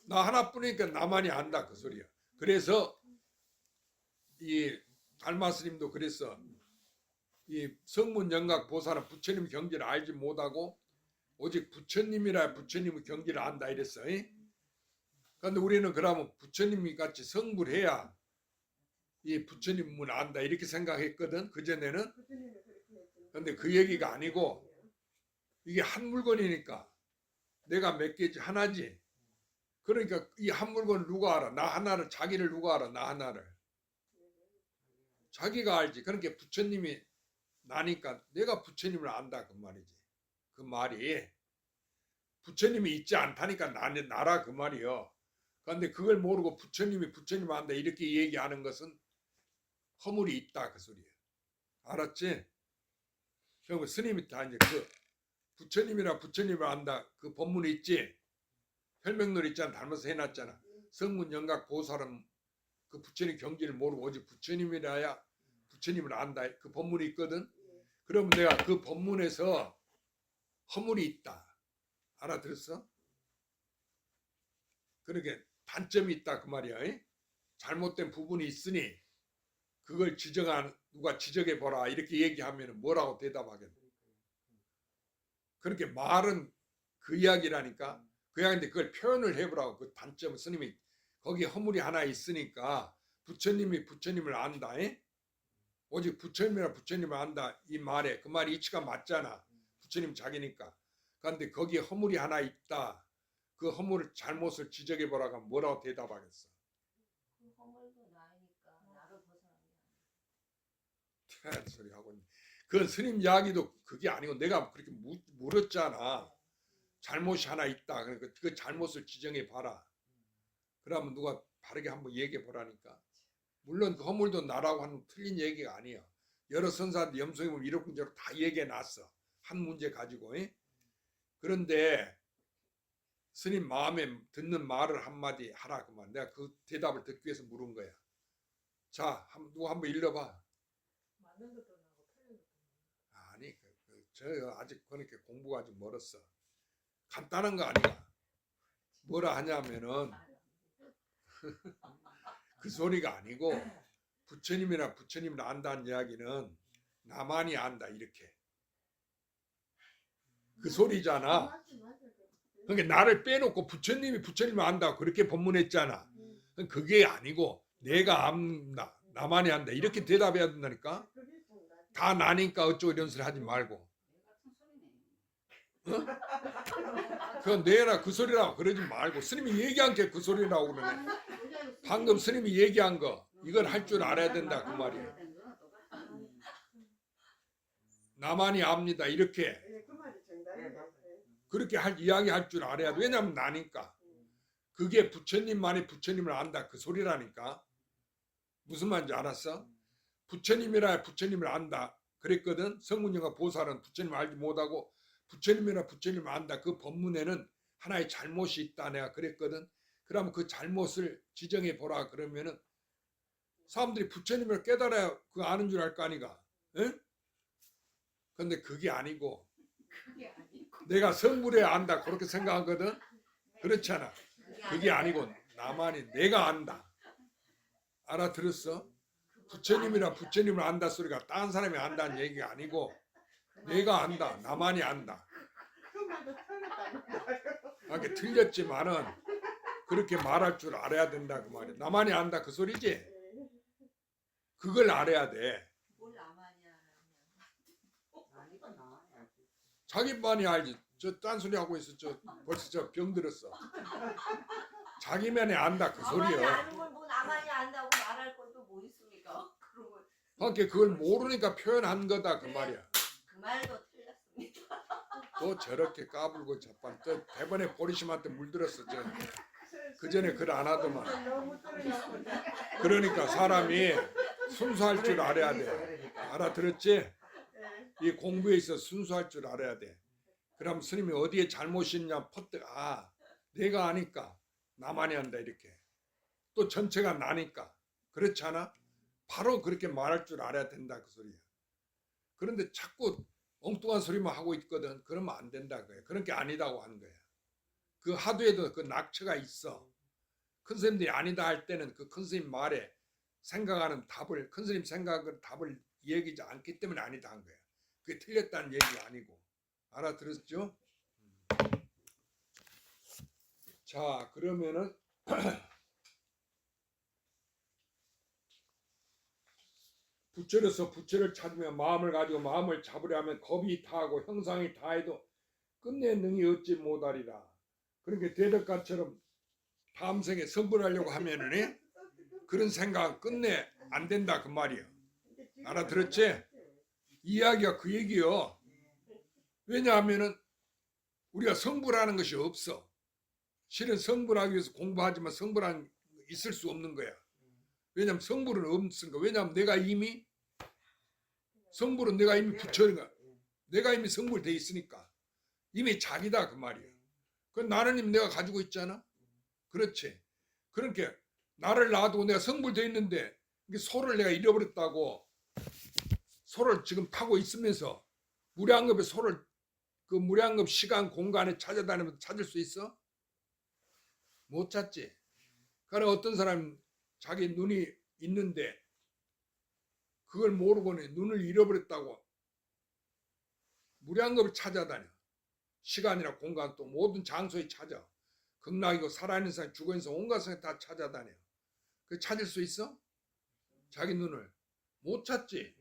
나 하나뿐이니까 나만이 안다 그 소리야. 그래서 이 달마스님도 그랬어. 이 성문영각 보살은 부처님 경지를 알지 못하고 오직 부처님이라 부처님의 경지를 안다 이랬어. 그런데 우리는 그러면 부처님이 같이 성불해야 이 부처님을 안다 이렇게 생각했거든. 그전에는. 그런데 그 얘기가 아니고 이게 한 물건이니까 내가 몇 개지? 하나지. 그러니까 이 한 물건을 누가 알아? 나 하나를. 자기를 누가 알아? 나 하나를. 자기가 알지. 그러니까 부처님이 나니까 내가 부처님을 안다 그 말이지. 그 말이 부처님이 있지 않다니까 나라 그 말이요. 그런데 그걸 모르고 부처님이 부처님을 안다 이렇게 얘기하는 것은 허물이 있다 그 소리예요. 알았지? 그럼 스님이 다 이제 그 부처님이라 부처님을 안다 그 법문이 있지. 혈명론 있잖아. 닮아서 해놨잖아. 성문영각 보살은 그 부처님 경지를 모르고 오직 부처님이라야 부처님을 안다. 그 법문이 있거든. 그러면 내가 그 법문에서 허물이 있다. 알아들었어? 그러게 단점이 있다 그 말이야. 잘못된 부분이 있으니 그걸 누가 지적해 보라 이렇게 얘기하면 뭐라고 대답하겠노? 그렇게 말은 그 이야기라니까. 그 이야기인데 그걸 표현을 해보라고. 그 단점은 스님이 거기 허물이 하나 있으니까 부처님이 부처님을 안다. 오직 부처님이라 부처님을 안다. 이 말에 그 말이 이치가 맞잖아. 부처님 자기니까. 그런데 거기에 허물이 하나 있다. 그 허물을 잘못을 지적해 보라고 하면 뭐라고 대답하겠어? 그 허물도 나이니까 나를 벗어난 게 아니야. 소리 하고 있네. 그 스님 이야기도 그게 아니고 내가 그렇게 물었잖아. 잘못이 하나 있다. 그러니까 그 잘못을 지정해 봐라. 그러면 누가 바르게 한번 얘기해 보라니까. 물론 그 허물도 나라고 하는 틀린 얘기가 아니야. 여러 선사한테 염송해 보면 이러쿵저러쿵 다 얘기해 놨어. 한 문제 가지고. 그런데 스님 마음에 듣는 말을 한마디 하라 그만. 내가 그 대답을 듣기 위해서 물은 거야. 자, 누가 한번 읽어봐. 맞는 것도 나고 틀린 것도 나고. 아니, 저 아직 그렇게 공부가 아직 멀었어. 간단한 거 아니야. 뭐라 하냐면은 그 소리가 아니고 부처님이나 부처님을 안다는 이야기는 나만이 안다 이렇게. 그 소리잖아. 그러니까 나를 빼놓고 부처님이 부처님을 안다 그렇게 법문했잖아. 그게 아니고 내가 안다. 나만이 안다. 이렇게 대답해야 된다니까. 다 나니까 어쩌고 이런 소리 하지 말고. 그건 내나 그 소리라고 그러지 말고. 스님이 얘기한 게 그 소리라고 그러네. 방금 스님이 얘기한 거 이걸 할 줄 알아야 된다 그 말이야. 나만이 압니다 이렇게. 그렇게 이야기할 줄 알아야 돼. 왜냐하면 나니까. 그게 부처님만이 부처님을 안다 그 소리라니까. 무슨 말인지 알았어? 부처님이라 부처님을 안다 그랬거든. 성문영과 보살은 부처님을 알지 못하고 부처님이라 부처님을 안다. 그 법문에는 하나의 잘못이 있다 내가 그랬거든. 그러면 그 잘못을 지정해 보라 그러면은 사람들이 부처님을 깨달아야 그 아는 줄 알 거 아니가. 응? 근데 그게 아니고 내가 성불해야 안다 그렇게 생각하거든. 그렇잖아. 그게 아니고 나만이 내가 안다. 알아들었어? 부처님이라 부처님을 안다 소리가 다른 사람이 안다는 얘기가 아니고 내가 안다. 나만이 안다. 그게 틀렸지만은 그렇게 말할 줄 알아야 된다 그 말이야. 나만이 안다 그 소리지. 그걸 알아야 돼. 뭘 나만이 자기만이 알지. 저 딴소리 하고 있어. 저 벌써 저 병들었어. 자기만이 안다 그 나만이 소리야. 아는 걸 뭐 나만이 안다고 말할 것도 뭐 있습니까? 그러고 그러니까 그걸 모르니까 표현한 거다 그 말이야. 그 말도 틀렸습니다. 또 저렇게 까불고 자pan 또 대번에 보리심한테 물들었어. 그 전에 글 안 하더만. 너무 떨어졌어. 그러니까 사람이 순수할 줄 알아야 돼. 알아들었지? 이 공부에 있어 순수할 줄 알아야 돼. 그럼 스님이 어디에 잘못이 있냐 퍼뜩 내가 아니까 나만이 한다 이렇게. 또 전체가 나니까. 그렇지 않아? 바로 그렇게 말할 줄 알아야 된다 그 소리야. 그런데 자꾸 엉뚱한 소리만 하고 있거든. 그러면 안 된다 그거야. 그런 게 아니다고 하는 거야. 그 하도에도 그 낙처가 있어. 큰 스님들이 아니다 할 때는 그 큰 스님 말에 생각하는 답을 큰 스님 생각하는 답을 얘기하지 않기 때문에 아니다 한 거야. 그게 틀렸다는 얘기가 아니고. 알아들었죠? 자 그러면은 부처로서 부처를 찾으며 마음을 가지고 마음을 잡으려 하면 겁이 다하고 형상이 다해도 끝내 능히 얻지 못하리라. 그러니까 대덕가처럼 다음 생에 성불하려고 하면은 그런 생각 끝내 안 된다 그 말이야. 알아들었지? 이야기가 그 얘기요. 왜냐하면은 우리가 성불하는 것이 없어. 실은 성불하기 위해서 공부하지만 성불한 있을 수 없는 거야. 왜냐하면 성불은 없으니까. 왜냐하면 내가 이미 성불은 내가 이미 부처니까 내가 이미 성불돼 있으니까 이미 자기다 그 말이야. 그 나는 이미 내가 가지고 있잖아. 그렇지. 그러니까 나를 놔두고 내가 성불돼 있는데 소를 내가 잃어버렸다고 소를 지금 타고 있으면서 무량겁의 소를 그 무량겁 시간 공간에 찾아다니면서 찾을 수 있어? 못 찾지. 그러니까 어떤 사람 자기 눈이 있는데 그걸 모르고는 눈을 잃어버렸다고 무량겁을 찾아다녀. 시간이나 공간 또 모든 장소에 찾아. 극락이고 살아있는 사람 죽어있는 사람 온갖 사람 다 찾아다녀. 그 찾을 수 있어? 자기 눈을 못 찾지.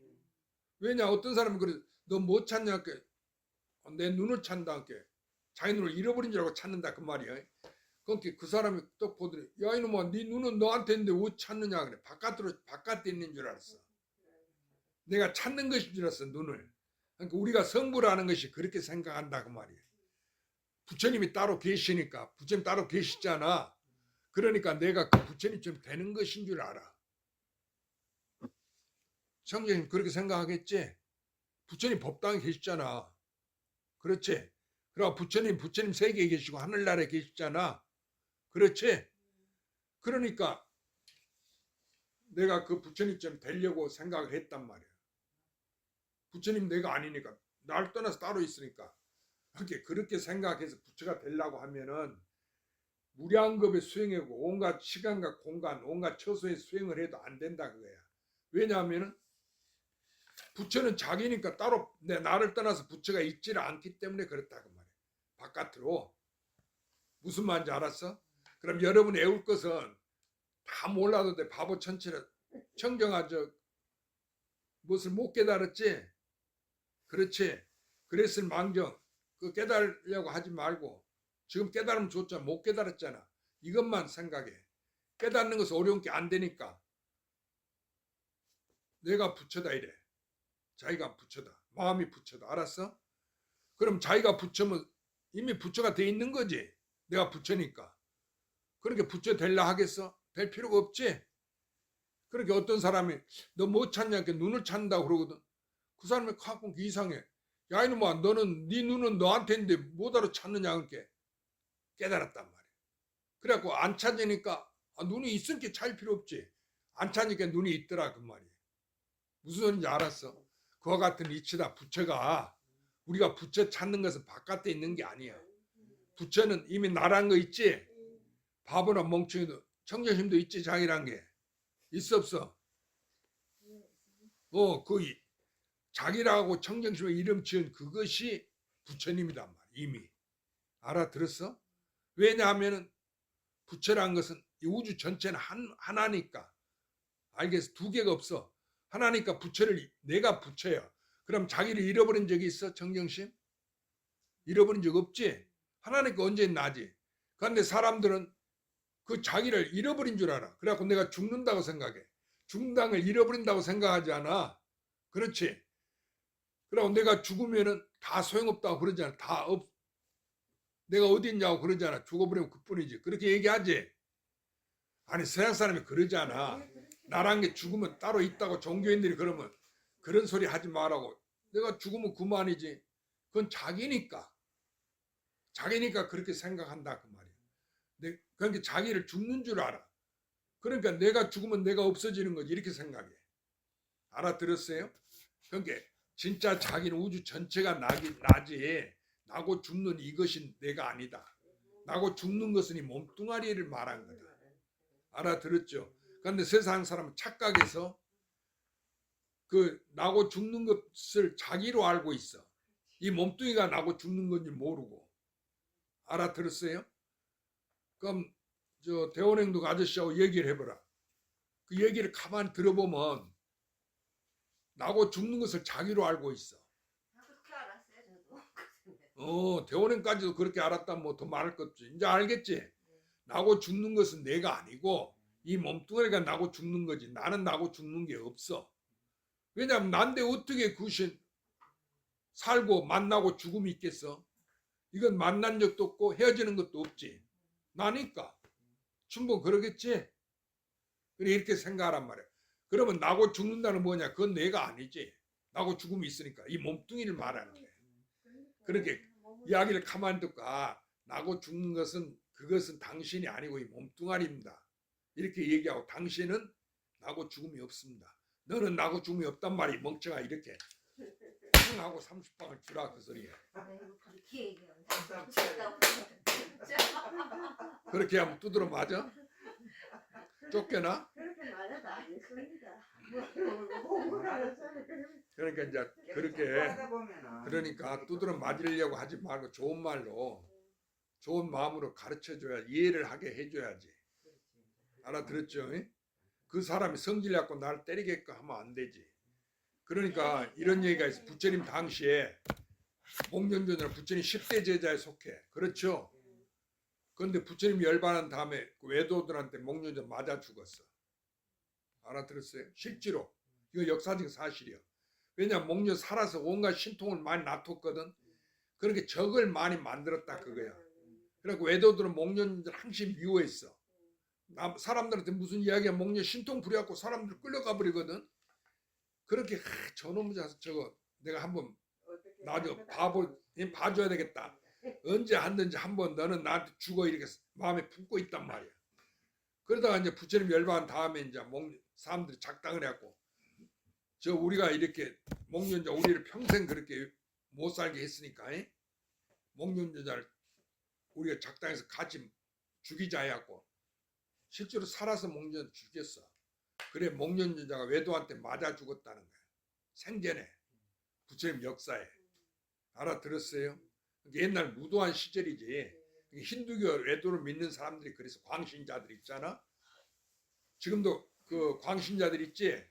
왜냐 어떤 사람은 그래 너 못 찾냐 내 눈을 찾는다 할게 자기 눈을 잃어버린 줄 알고 찾는다 그 말이야. 그러니까 그 사람이 또 보더니 야 이놈아 네 눈은 너한테 있는데 왜 찾느냐 그래. 바깥에 있는 줄 알았어. 내가 찾는 것인 줄 알았어 눈을. 그러니까 우리가 성불하는 것이 그렇게 생각한다 그 말이야. 부처님이 따로 계시니까 부처님 따로 계시잖아. 그러니까 내가 그 부처님처럼 되는 것인 줄 알아. 성경님 그렇게 생각하겠지? 부처님 법당에 계시잖아. 그렇지? 그리고 부처님 세계에 계시고 하늘나라에 계시잖아. 그렇지? 그러니까 내가 그 부처님처럼 되려고 생각을 했단 말이야. 부처님 내가 아니니까 나를 떠나서 따로 있으니까 그렇게 생각해서 부처가 되려고 하면은 무량겁의 수행이고 온갖 시간과 공간 온갖 처소의 수행을 해도 안 된다 그거야. 왜냐하면은 부처는 자기니까 따로 나를 떠나서 부처가 있지를 않기 때문에 그렇다 그 말이야. 바깥으로. 무슨 말인지 알았어? 그럼 여러분이 애울 것은 다 몰라도 돼. 바보 천치라 청정아 무엇을 못 깨달았지? 그렇지. 그랬을 망정 그 깨달으려고 하지 말고 지금 깨달으면 좋잖아. 못 깨달았잖아. 이것만 생각해. 깨닫는 것은 어려운 게 안 되니까 내가 부처다 이래. 자기가 부처다. 마음이 부처다. 알았어? 그럼 자기가 부처면 이미 부처가 돼 있는 거지. 내가 부처니까. 그렇게 부처 되려 하겠어? 될 필요가 없지. 그렇게 어떤 사람이 너 뭐 찾냐 이렇게 눈을 찾는다고 그러거든. 그 사람이 가끔 이상해. 야 이놈아 너는 네 눈은 너한테 있는데 뭐하러 찾느냐 그렇게 깨달았단 말이야. 그래갖고 안 찾으니까 눈이 있으니까 찾을 필요 없지. 안 찾으니까 눈이 있더라 그 말이야. 무슨 소리인지 알았어? 그와 같은 이치다. 부처가 우리가 부처 찾는 것은 바깥에 있는 게 아니야. 부처는 이미 나란 거 있지. 바보나 멍청이도 청정심도 있지. 자기란 게 있어 없어? 그 자기라고 청정심에 이름 지은 그것이 부처님이단 말이야. 이미 알아들었어? 왜냐하면은 부처란 것은 이 우주 전체는 하나니까. 알겠어? 두 개가 없어. 하나니까 부처를 내가 부처야. 그럼 자기를 잃어버린 적이 있어? 정정심? 잃어버린 적 없지? 하나니까 언제 나지? 그런데 사람들은 그 자기를 잃어버린 줄 알아. 그래갖고 내가 죽는다고 생각해. 죽는다는 걸 잃어버린다고 생각하지 않아. 그렇지? 그리고 내가 죽으면은 다 소용없다고 그러잖아. 다 없. 내가 어디 있냐고 그러잖아. 죽어버리면 그뿐이지. 그렇게 얘기하지? 아니 서양 사람이 그러잖아. 나란 게 죽으면 따로 있다고 종교인들이 그러면 그런 소리 하지 말라고. 내가 죽으면 그만이지. 그건 자기니까. 자기니까 그렇게 생각한다 그 말이야. 그러니까 자기를 죽는 줄 알아. 그러니까 내가 죽으면 내가 없어지는 거지 이렇게 생각해. 알아들었어요? 그러니까 진짜 자기는 우주 전체가 나지. 나고 죽는 이것이 내가 아니다. 나고 죽는 것은 이 몸뚱아리를 말한 거다. 알아들었죠? 그런데 세상 사람은 착각해서 그 나고 죽는 것을 자기로 알고 있어. 이 몸뚱이가 나고 죽는 건지 모르고. 알아들었어요? 그럼 저 대원행동 아저씨하고 얘기를 해보라. 그 얘기를 가만히 들어보면 나고 죽는 것을 자기로 알고 있어. 그렇게 알았어요 저도. 대원행까지도 그렇게 알았다면 뭐 더 말할 것 없지. 이제 알겠지? 나고 죽는 것은 내가 아니고 이 몸뚱아리가 나고 죽는 거지. 나는 나고 죽는 게 없어. 왜냐하면 난데 어떻게 그것이 살고 만나고 죽음이 있겠어? 이건 만난 적도 없고 헤어지는 것도 없지. 나니까. 충분 그러겠지? 그래 이렇게 생각하란 말이야. 그러면 나고 죽는다는 뭐냐? 그건 내가 아니지. 나고 죽음이 있으니까 이 몸뚱이를 말하는 거야. 그렇게 이야기를 가만히 듣고 나고 죽는 것은 그것은 당신이 아니고 이 몸뚱아리입니다. 이렇게 얘기하고 당신은 나고 죽음이 없습니다. 너는 나고 죽음이 없단 말이 멍청아 이렇게 하고 30방을 주라 그 소리야. 그렇게 얘기하면 그렇게 하면 두드러 맞아? 쫓겨나? 그렇게 말해도 안 했습니다. 그러니까 이제 그렇게 그러니까 두드러 맞으려고 하지 말고 좋은 말로 좋은 마음으로 가르쳐줘야 이해를 하게 해줘야지. 알아들었죠? 그 사람이 성질 갖고 나를 때리게끔 하면 안 되지. 그러니까 이런 얘기가 있어. 부처님 당시에 목련전이라 부처님 10대 제자에 속해. 그렇죠? 그런데 부처님 열반한 다음에 그 외도들한테 목련전 맞아 죽었어. 알아들었어요? 실제로. 이거 역사적 사실이야. 왜냐하면 목련 살아서 온갖 신통을 많이 놔뒀거든. 그렇게 적을 많이 만들었다 그거야. 그래서 외도들은 목련전을 항상 미워했어. 사람들한테 무슨 이야기야 목련 신통 부려갖고 사람들 끌려가 버리거든. 그렇게 저놈의 자식 저거 내가 한번 나도 봐줘야 되겠다. 언제 하든지 한번 너는 나한테 죽어 이렇게 마음에 품고 있단 말이야. 그러다가 이제 부처님 열반한 다음에 이제 사람들이 작당을 해갖고 저 우리가 이렇게 목련자 우리를 평생 그렇게 못 살게 했으니까 목련자를 우리가 작당해서 같이 죽이자 해갖고 실제로 살아서 목련자 죽였어. 그래 목련자가 외도한테 맞아 죽었다는 거야. 생전에 부처님 역사에. 알아들었어요? 옛날 무도한 시절이지. 힌두교 외도를 믿는 사람들이 그래서 광신자들 있잖아. 지금도 그 광신자들 있지.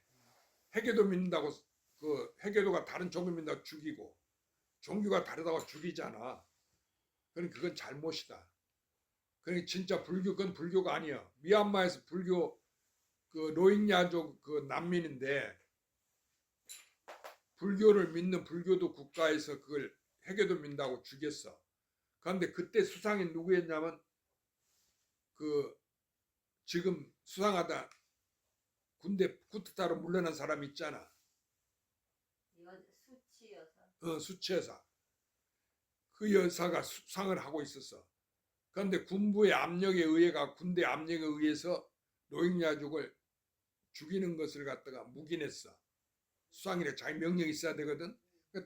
해계도 믿는다고 그 해계도가 다른 종교 믿는다고 죽이고 종교가 다르다고 죽이잖아. 그러니까 그건 잘못이다. 그러니까 진짜 불교 그건 불교가 아니야. 미얀마에서 불교 그 로힝야족 그 난민인데 불교를 믿는 불교도 국가에서 그걸 해계도 믿는다고 죽였어. 그런데 그때 수상이 누구였냐면 그 지금 수상하다 군대 쿠데타로 물러난 사람 있잖아. 이거 수치여서. 수치여사. 그 여사가 수상을 하고 있었어. 그런데 군부의 압력에 의해가 군대 압력에 의해서 노익야족을 죽이는 것을 갖다가 묵인했어. 수상이래. 자기 명령이 있어야 되거든.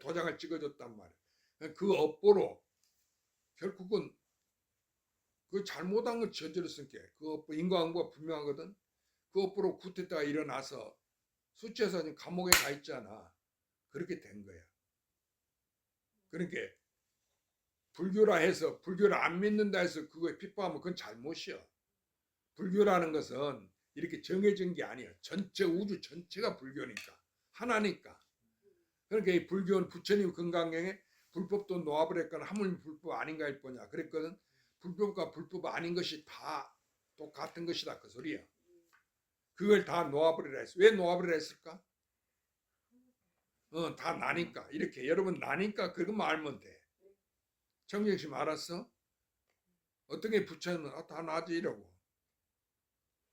도장을 찍어줬단 말이야. 그 업보로 결국은 그 잘못한 걸 저질렀으니까 그 업보 인과응보가 분명하거든. 그 업보로 쿠데타가 일어나서 수치에서 감옥에 가 있잖아. 그렇게 된 거야. 그러니까 불교라 해서 불교를 안 믿는다 해서 그거에 핍박하면 그건 잘못이야. 불교라는 것은 이렇게 정해진 게 아니야. 전체 우주 전체가 불교니까. 하나니까. 그러니까 이 불교는 부처님 건강경에 불법도 노합을 했거나 하물며 불법 아닌가 할 거냐 그랬거든. 불법과 불법 아닌 것이 다 똑같은 것이다 그 소리야. 그걸 다 노합을 했어. 왜 노합을 했을까? 다 나니까. 이렇게 여러분 나니까 그것만 알면 돼. 정경심 알았어? 어떻게 부처는 다 나지 이러고.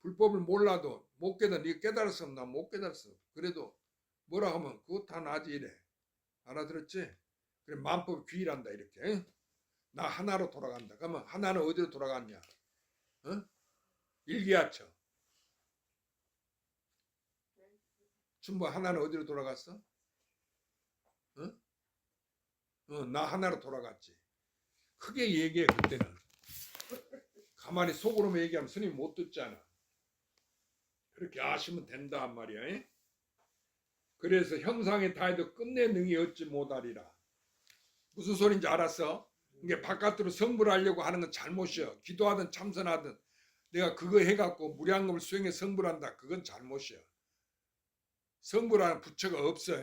불법을 몰라도 못 깨달아. 네가 깨달았으면 나 못 깨달았어. 그래도 뭐라 하면 그거 다 나지 이래. 알아들었지? 그래 만법 귀일한다 이렇게. 응? 나 하나로 돌아간다. 그러면 하나는 어디로 돌아갔냐? 일기하처. 춘부 하나는 어디로 돌아갔어? 나 하나로 돌아갔지. 크게 얘기해 그때는. 가만히 속으로만 얘기하면 스님 못 듣잖아. 그렇게 아시면 된다 말이야. 그래서 형상에 다해도 끝내 능히 얻지 못하리라. 무슨 소린지 알았어? 이게 바깥으로 성불 하려고 하는 건 잘못이야. 기도하든 참선하든 내가 그거 해갖고 무량겁을 수행해 성불한다. 그건 잘못이야. 성불하는 부처가 없어.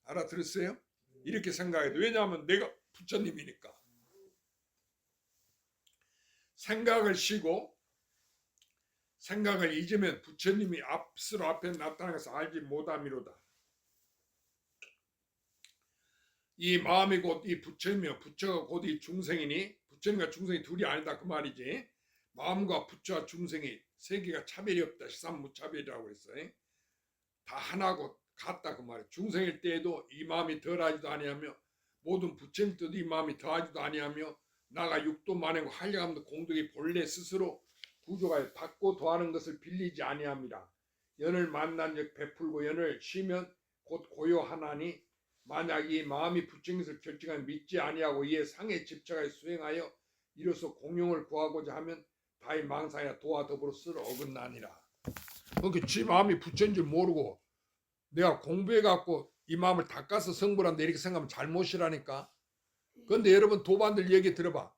알아들었어요? 이렇게 생각해도 왜냐하면 내가 부처님이니까. 생각을 쉬고 생각을 잊으면 부처님이 앞으로 앞에 나타나서 알지 못함이로다. 이 마음이 곧 이 부처이며 부처가 곧 이 중생이니 부처님과 중생이 둘이 아니다 그 말이지. 마음과 부처와 중생이 세계가 차별이 없다. 시삼무차별이라고 했어요. 다 하나고 같다 그 말이에요. 중생일 때에도 이 마음이 덜하지도 아니하며 모든 부처님 때도 이 마음이 더하지도 아니하며 나가 육도 만행과 한량함도 공덕이 본래 스스로 구조가 받고 더하는 것을 빌리지 아니함이라. 연을 만난 즉 베풀고 연을 쉬면 곧 고요하나니 만약 이 마음이 부처인 것을 결정하여 믿지 아니하고 이에 상에 집착하여 수행하여 이로써 공용을 구하고자 하면 다이 망상이나 도와 더불어 스스로 어긋나니라. 그러니까 지 마음이 부처인 줄 모르고 내가 공부해갖고 이 마음을 닦아서 성불한다 이렇게 생각하면 잘못이라니까. 그런데 여러분 도반들 얘기 들어봐.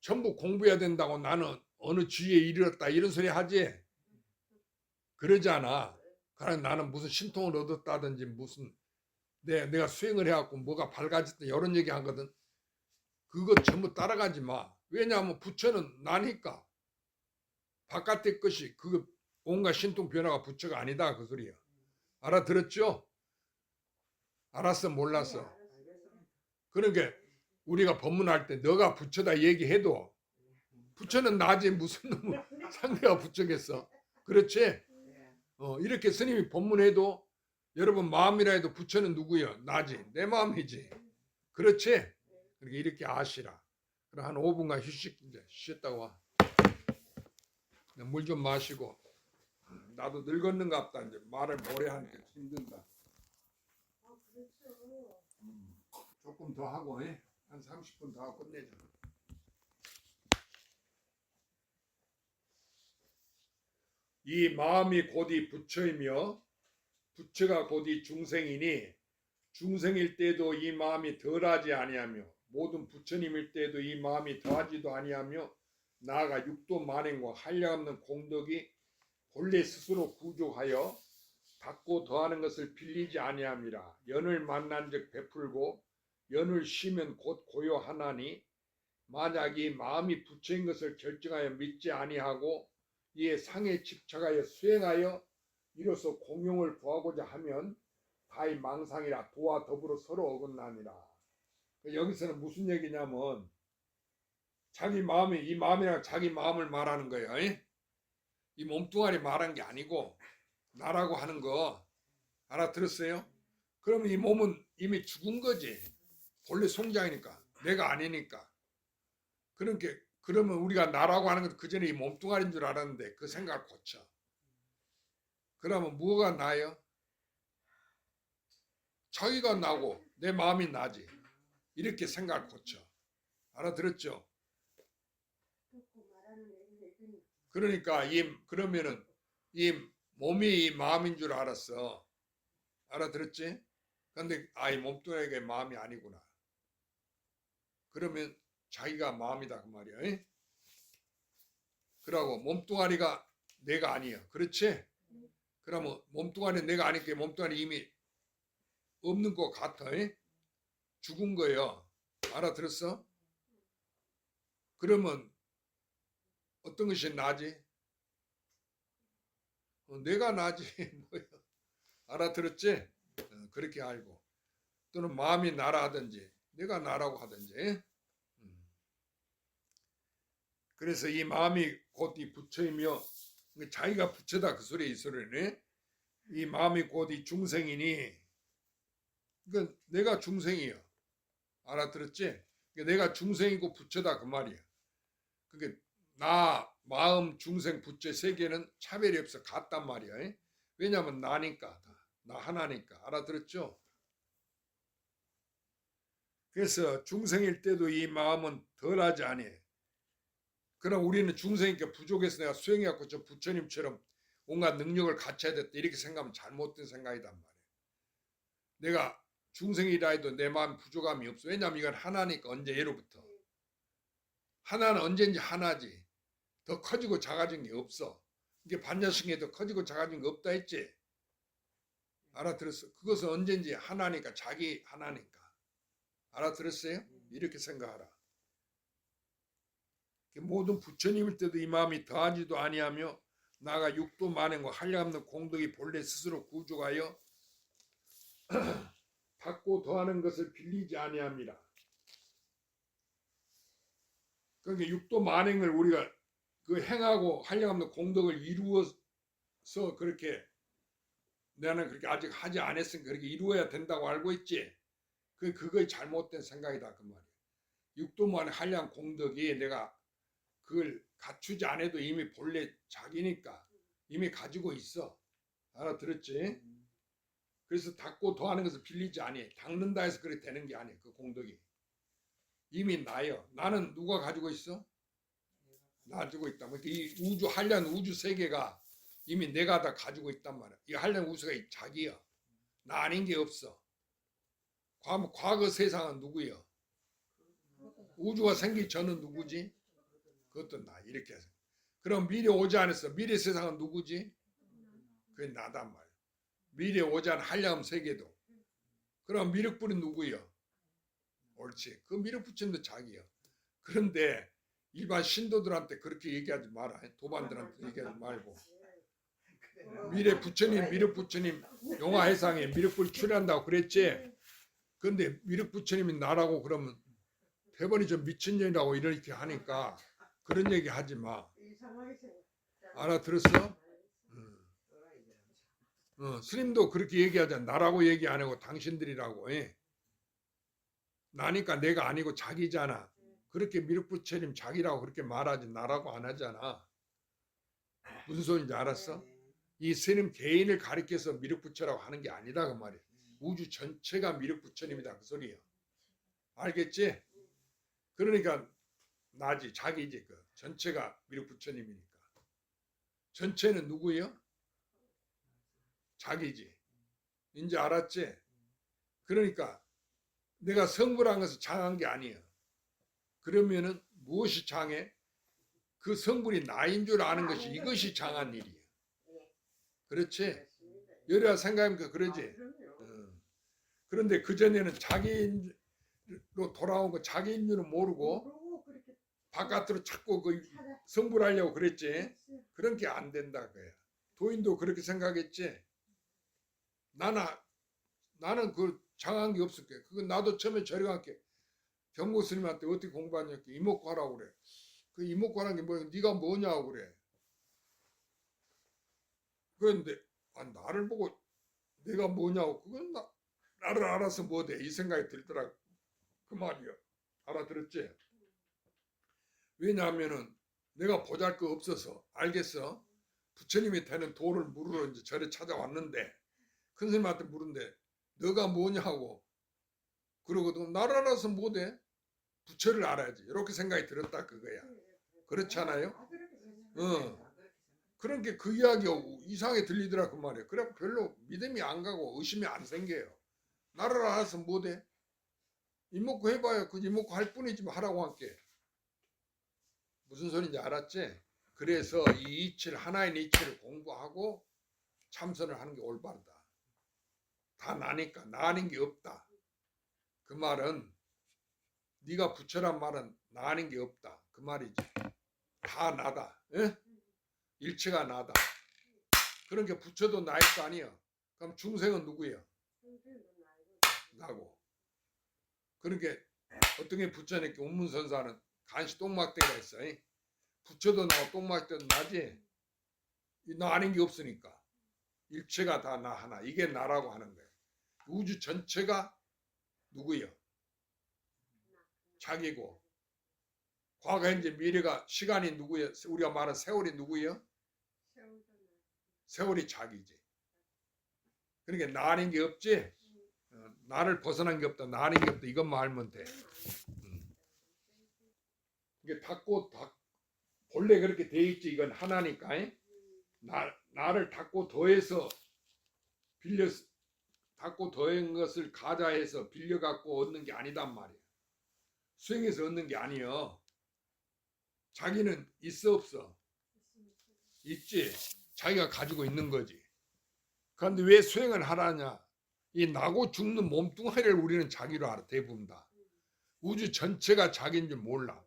전부 공부해야 된다고 나는 어느 지위에 이르렀다 이런 소리 하지? 그러지 않아. 그냥 나는 무슨 신통을 얻었다든지 무슨 내가 수행을 해갖고 뭐가 밝아졌다 이런 얘기 하거든. 그거 전부 따라가지 마. 왜냐하면 부처는 나니까. 바깥의 것이 그거 온갖 신통 변화가 부처가 아니다 그 소리야. 알아들었죠? 알았어 몰랐어? 그러니까 우리가 법문할 때 너가 부처다 얘기해도 부처는 나지 무슨 놈의 상대가 부처겠어. 그렇지? 이렇게 스님이 법문해도 여러분 마음이라 해도 부처는 누구야? 나지. 내 마음이지. 그렇지? 이렇게 아시라. 그럼 한 5분간 휴식 이제 쉬었다고 와. 물 좀 마시고. 나도 늙었는갑다. 이제 말을 오래 하니까 힘든다. 조금 더 하고 한 30분 더 하고 끝내자. 이 마음이 곧 이 부처이며 부처가 곧 이 중생이니 중생일 때도 이 마음이 덜하지 아니하며 모든 부처님일 때도 이 마음이 더하지도 아니하며 나아가 육도 만행과 한량없는 공덕이 본래 스스로 구조하여 받고 더하는 것을 빌리지 아니함이라. 연을 만난 즉 베풀고 연을 쉬면 곧 고요하나니 만약 이 마음이 부처인 것을 결정하여 믿지 아니하고 이에 상에 집착하여 수행하여 이로써 공용을 구하고자 하면 다이 망상이라 도와 더불어 서로 어긋나니라. 여기서는 무슨 얘기냐면 자기 마음이 이 마음이랑 자기 마음을 말하는 거예요. 이 몸뚱아리 말한 게 아니고 나라고 하는 거 알아들었어요? 그러면 이 몸은 이미 죽은 거지. 본래 송장이니까 내가 아니니까. 그러니까 그러면 우리가 나라고 하는 건 그전에 이 몸뚱아리인 줄 알았는데 그 생각을 고쳐. 그러면 뭐가 나요? 자기가 나고 내 마음이 나지. 이렇게 생각을 고쳐. 알아들었죠? 그러니까 그러면은 이 몸이 이 마음인 줄 알았어. 알아들었지? 근데 이 몸뚱아리가 마음이 아니구나. 그러면 자기가 마음이다 그 말이야. 에? 그러고 몸뚱아리가 내가 아니야. 그렇지? 그러면 몸뚱아리 내가 아니까 몸뚱아리 이미 없는 것 같아. 에? 죽은 거예요. 알아들었어? 그러면 어떤 것이 나지? 내가 나지. 뭐야. 알아들었지? 그렇게 알고. 또는 마음이 나라 하든지 내가 나라고 하든지. 그래서 이 마음이 곧 이 부처이며 자기가 부처다 그 소리에 이 소리네. 이 마음이 곧 이 중생이니 그러니까 내가 중생이야. 알아들었지? 그러니까 내가 중생이고 부처다 그 말이야. 그러니까 나, 마음, 중생, 부처 세 개는 차별이 없어 같단 말이야. 왜냐하면 나니까 나 하나니까. 알아들었죠? 그래서 중생일 때도 이 마음은 덜하지 않아. 그럼 우리는 중생이니까 부족해서 내가 수행해갖고 저 부처님처럼 온갖 능력을 갖춰야 됐다 이렇게 생각하면 잘못된 생각이단 말이야. 내가 중생이라 해도 내 마음 부족함이 없어. 왜냐하면 이건 하나니까 언제 예로부터. 하나는 언제인지 하나지. 더 커지고 작아진 게 없어. 이게 반야승에 더 커지고 작아진 게 없다 했지. 알아들었어? 그것은 언제인지 하나니까 자기 하나니까. 알아들었어요? 이렇게 생각하라. 모든 부처님일 때도 이 마음이 더하지도 아니하며 나가 육도 만행과 한량없는 공덕이 본래 스스로 구족하여 받고 더하는 것을 빌리지 아니함이라. 그러니까 육도 만행을 우리가 그 행하고 한량없는 공덕을 이루어서 그렇게 나는 그렇게 아직 하지 않았으니까 그렇게 이루어야 된다고 알고 있지. 그거의 잘못된 생각이다 그 말이야. 육도 만행 한량 공덕이 내가 그걸 갖추지 않아도 이미 본래 자기니까 이미 가지고 있어. 알아들었지? 그래서 닦고 더하는 것을 빌리지 아니. 닦는다 해서 그렇게 되는 게 아니야. 그 공덕이. 이미 나요. 나는 누가 가지고 있어? 나 가지고 있다. 이 우주 한량 우주 세계가 이미 내가 다 가지고 있단 말이야. 이 한량 우주가 자기야. 나 아닌 게 없어. 과거 세상은 누구야? 우주가 생기기 전은 누구지? 그것도 나 이렇게 해서. 그럼 미래 오지 않았어. 미래 세상은 누구지? 그게 나단 말이야. 미래 오지 않은 한량 세계도. 그럼 미륵불이 누구야? 옳지. 그 미륵 부처님도 자기야. 그런데 일반 신도들한테 그렇게 얘기하지 마라. 도반들한테 얘기하지 말고. 미래 부처님, 미륵 부처님 용화해상에 미륵불 출연한다고 그랬지. 그런데 미륵 부처님이 나라고 그러면 대번이 좀 미친년이라고 이렇게 하니까 그런 얘기 하지 마. 알아들었어? 스님도 그렇게 얘기하잖아. 나라고 얘기 안 하고 당신들이라고. 나니까 내가 아니고 자기잖아. 그렇게 미륵부처님 자기라고 그렇게 말하지 나라고 안 하잖아. 무슨 소리인지 알았어? 이 스님 개인을 가리켜서 미륵부처라고 하는 게 아니다 그 말이야. 우주 전체가 미륵부처님이다 그 소리야. 알겠지? 그러니까 나지 자기지 그 전체가 미륵부처님이니까. 전체는 누구예요? 자기지. 이제 알았지? 그러니까 내가 성불한 것을 장한 게 아니에요. 그러면은 무엇이 장해? 그 성불이 나인 줄 아는 것이 이것이 장한 일이에요. 그렇지? 여러 생각하니까 그러지? 그런데 그전에는 자기로 돌아온 거 자기인 줄은 모르고 바깥으로 자꾸 그 성불하려고 그랬지? 그런 게 안 된다 그야. 도인도 그렇게 생각했지? 나는 그 장한 게 없을 거야. 그건 나도 처음에 저렴하게 경고 스님한테 어떻게 공부하냐 이목구 하라고 그래. 그 이목구 하라는 게 뭐야? 네가 뭐냐고 그래. 그런데 나를 보고 내가 뭐냐고 그건 나를 알아서 뭐돼 이 생각이 들더라고. 그 말이야. 알아들었지? 왜냐하면은 내가 보잘것 없어서 알겠어. 부처님이 되는 도를 물으러 이제 절에 찾아왔는데 큰 스님한테 물은데 너가 뭐냐고 그러거든. 나를 알아서 뭐돼? 부처를 알아야지. 이렇게 생각이 들었다 그거야. 그렇잖아요? 어. 그런 게 그 이야기가 이상하게 들리더라 그 말이야. 그래 별로 믿음이 안 가고 의심이 안 생겨요. 나를 알아서 뭐돼? 이먹고 해봐야 그 이먹고 할 뿐이지 뭐 하라고 할게. 무슨 소리인지 알았지? 그래서 이 이치를 하나의 이치를 공부하고 참선을 하는 게 올바르다. 다 나니까 나 아닌 게 없다. 그 말은 네가 부처란 말은 나 아닌 게 없다. 그 말이지. 다 나다. 에? 일체가 나다. 그런 게 부처도 나일 거 아니야. 그럼 중생은 누구야? 나고. 그런 게 어떤 게 부처님께 운문선사는 간시 똥막대가 있어. 부처도 나고 똥막대도 나지. 나 아닌 게 없으니까. 일체가 다 나 하나. 이게 나라고 하는 거야. 우주 전체가 누구야? 자기고. 과거, 현재, 미래가 시간이 누구야? 우리가 말하는 세월이 누구야? 세월이 자기지. 그러니까 나 아닌 게 없지. 나를 벗어난 게 없다. 나 아닌 게 없다. 이것만 알면 돼. 이게 닫고 본래 그렇게 돼 있지. 이건 하나니까. 나를 닫고 더해서 닫고 더한 것을 가자해서 빌려 갖고 얻는 게 아니단 말이야. 수행해서 얻는 게 아니여. 자기는 있어 없어? 있지. 자기가 가지고 있는 거지. 그런데 왜 수행을 하라냐? 이 나고 죽는 몸뚱아리를 우리는 자기로 알아. 대부분 다. 우주 전체가 자기인 줄 몰라.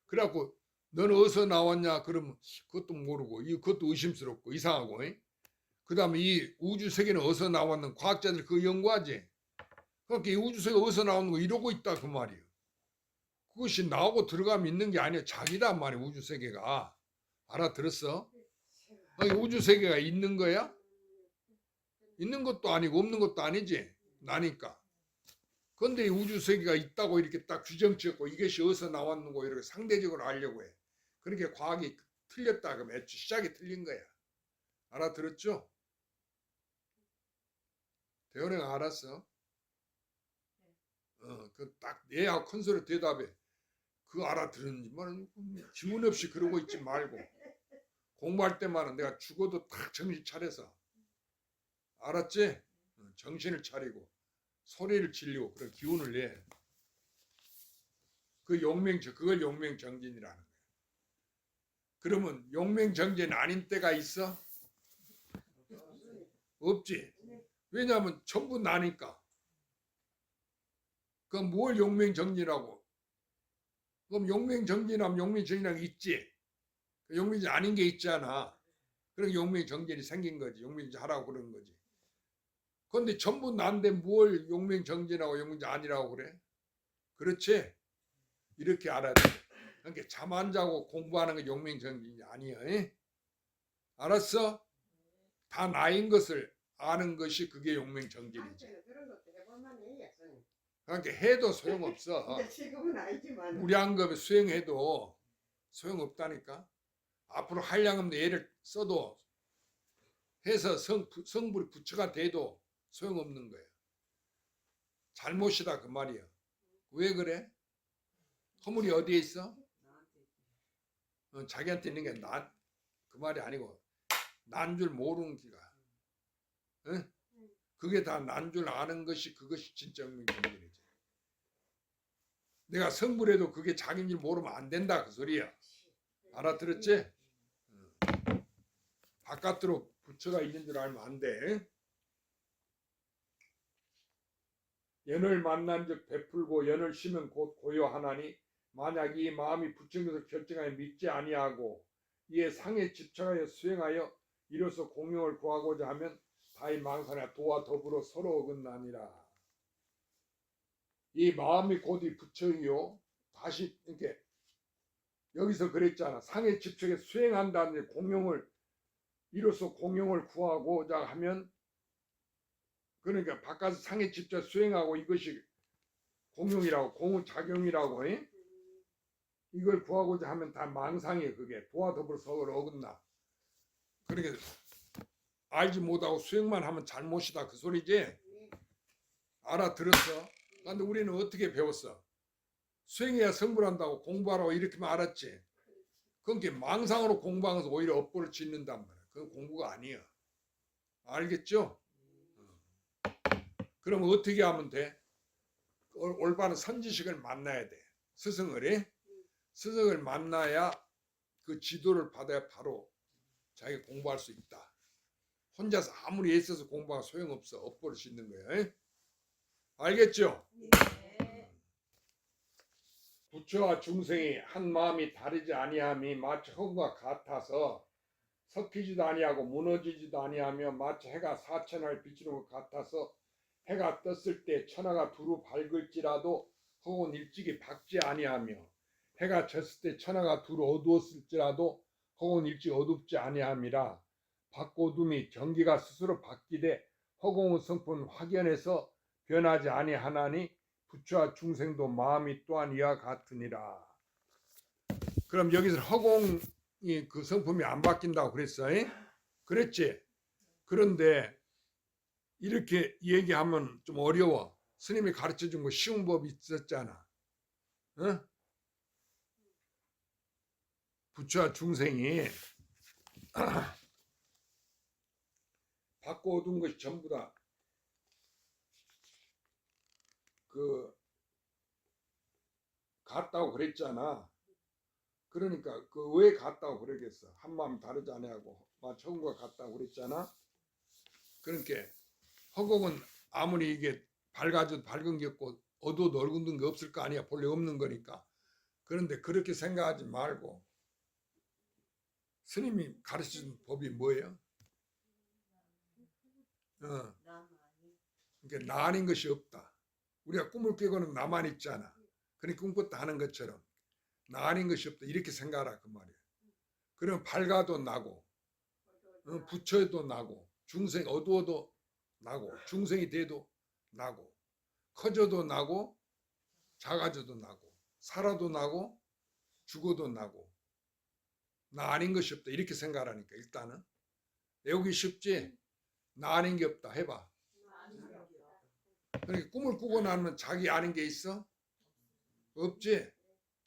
그래갖고 너는 어디서 나왔냐? 그러면 그것도 모르고 그것도 의심스럽고 이상하고. 그 다음에 이 우주 세계는 어디서 나왔는 과학자들 그거 연구하지. 그러니까 이 우주 세계가 어디서 나오는 거 이러고 있다 그 말이에요. 그것이 나오고 들어가면 있는 게 아니야. 자기란 말이야. 우주 세계가. 알아들었어? 아니, 우주 세계가 있는 거야? 있는 것도 아니고 없는 것도 아니지. 나니까. 그런데 이 우주 세계가 있다고 이렇게 딱 규정 지었고 이것이 어디서 나왔는고 이렇게 상대적으로 알려고 해. 그렇게 과학이 틀렸다 그러면 애초 시작이 틀린 거야. 알아들었죠? 대원이가 알았어? 그 딱 내하고 큰 소리 대답해. 그거 알아들었는지 말은 지문 없이 그러고 있지 말고 공부할 때만은 내가 죽어도 딱 정신 차려서 알았지? 정신을 차리고 소리를 지르고 그런 기운을 내. 그걸 용맹정진이라는 거야. 그러면 용맹정진 아닌 때가 있어? 없지. 왜냐하면 전부 나니까. 그럼 뭘 용맹정진하고? 그럼 용맹정진하면 용맹정진이라는 게 있지. 용맹정진 아닌 게 있잖아. 그럼 용맹정진이 생긴 거지. 용맹정진 하라고 그러는 거지. 그런데 전부 난데 뭘 용맹정진하고 용맹정진 아니라고 그래? 그렇지? 이렇게 알아야 돼. 그러니까 잠 안 자고 공부하는 게 용맹정진이 아니야. 알았어? 다 나인 것을 아는 것이 그게 용맹정진이지. 그러니까 해도 소용없어. 지금은 알지만 무량겁에 수행해도 소용없다니까. 앞으로 한량없는 애를 써도 해서 성불이 부처가 돼도 소용없는 거야. 잘못이다 그 말이야. 왜 그래? 허물이 어디에 있어? 자기한테 있는 게 그 말이 아니고 난 줄 모르는 기가. 응? 그게 다 난 줄 아는 것이 그것이 진짜 용맹정진이지. 내가 성불해도 그게 자기인 줄 모르면 안 된다 그 소리야. 알아들었지? 바깥으로 부처가 있는 줄 알면 안 돼. 연을 만난 즉 베풀고 연을 쉬면 곧 고요하나니 만약 이 마음이 부처인 것을 결정하여 믿지 아니하고 이에 상에 집착하여 수행하여 이로써 공용을 구하고자 하면 다이 망사나 도와 더불어 서로 어긋나니라. 이 마음이 곧 이 부처이요. 다시 이렇게 여기서 그랬잖아. 상에 집착해 수행한다는 공용을 이로써 공용을 구하고자 하면 그러니까 바깥에서 상해 집자 수행하고 이것이 공용이라고 공작용이라고 이걸 구하고자 하면 다 망상이에요. 그게 도와 더불어 서로 어긋나. 그러니까 알지 못하고 수행만 하면 잘못이다 그 소리지. 알아들었어? 근데 우리는 어떻게 배웠어? 수행해야 성불한다고 공부하라고 이렇게만 알았지. 그게 망상으로 공부하면서 오히려 업보를 짓는단 말이야. 그건 공부가 아니야. 알겠죠? 그럼 어떻게 하면 돼? 올바른 선지식을 만나야 돼. 스승을. 스승을 만나야 그 지도를 받아야 바로 자기가 공부할 수 있다. 혼자서 아무리 애써서 공부하면 소용없어. 업보를 짓는 거야. 알겠죠? 네. 부처와 중생이 한 마음이 다르지 아니함이 마치 흙과 같아서 섞이지도 아니하고 무너지지도 아니하며 마치 해가 사천할 비추는 것 같아서 해가 떴을 때 천하가 두루 밝을지라도 흙은 일찍이 밝지 아니하며 해가 졌을 때 천하가 두루 어두웠을지라도 흙은 일찍 어둡지 아니함이라. 밝고둠이 경기가 스스로 바뀌되 허공의 성품 확연해서 변하지 아니하나니 부처와 중생도 마음이 또한 이와 같으니라. 그럼 여기서 허공이 그 성품이 안 바뀐다고 그랬어? 그랬지? 그런데 이렇게 얘기하면 좀 어려워. 스님이 가르쳐준 거 쉬운 법이 있었잖아. 어? 부처와 중생이 밝고 어두운 것이 전부 다 그 같다고 그랬잖아. 그러니까 그 왜 같다고 그러겠어? 한 마음 다르지 아니하고 처음과 같다고 그랬잖아. 그러니까 허공은 아무리 이게 밝아져도 밝은 게 없고 어두워도 어두운 게 없을 거 아니야. 본래 없는 거니까. 그런데 그렇게 생각하지 말고 스님이 가르치는 법이 뭐예요? 그러니까 나 아닌 것이 없다. 우리가 꿈을 깨고는 나만 있잖아. 그러니까 꿈꿨다 하는 것처럼 나 아닌 것이 없다. 이렇게 생각하라 그 말이야. 그러면 밝아도 나고 부처도 나고 중생 어두워도 나고 중생이 돼도 나고 커져도 나고 작아져도 나고 살아도 나고 죽어도 나고 나 아닌 것이 없다. 이렇게 생각하라니까. 일단은 외우기 쉽지? 나 아닌 게 없다. 해봐. 그러니까 꿈을 꾸고 나면 자기 아닌 게 있어? 없지?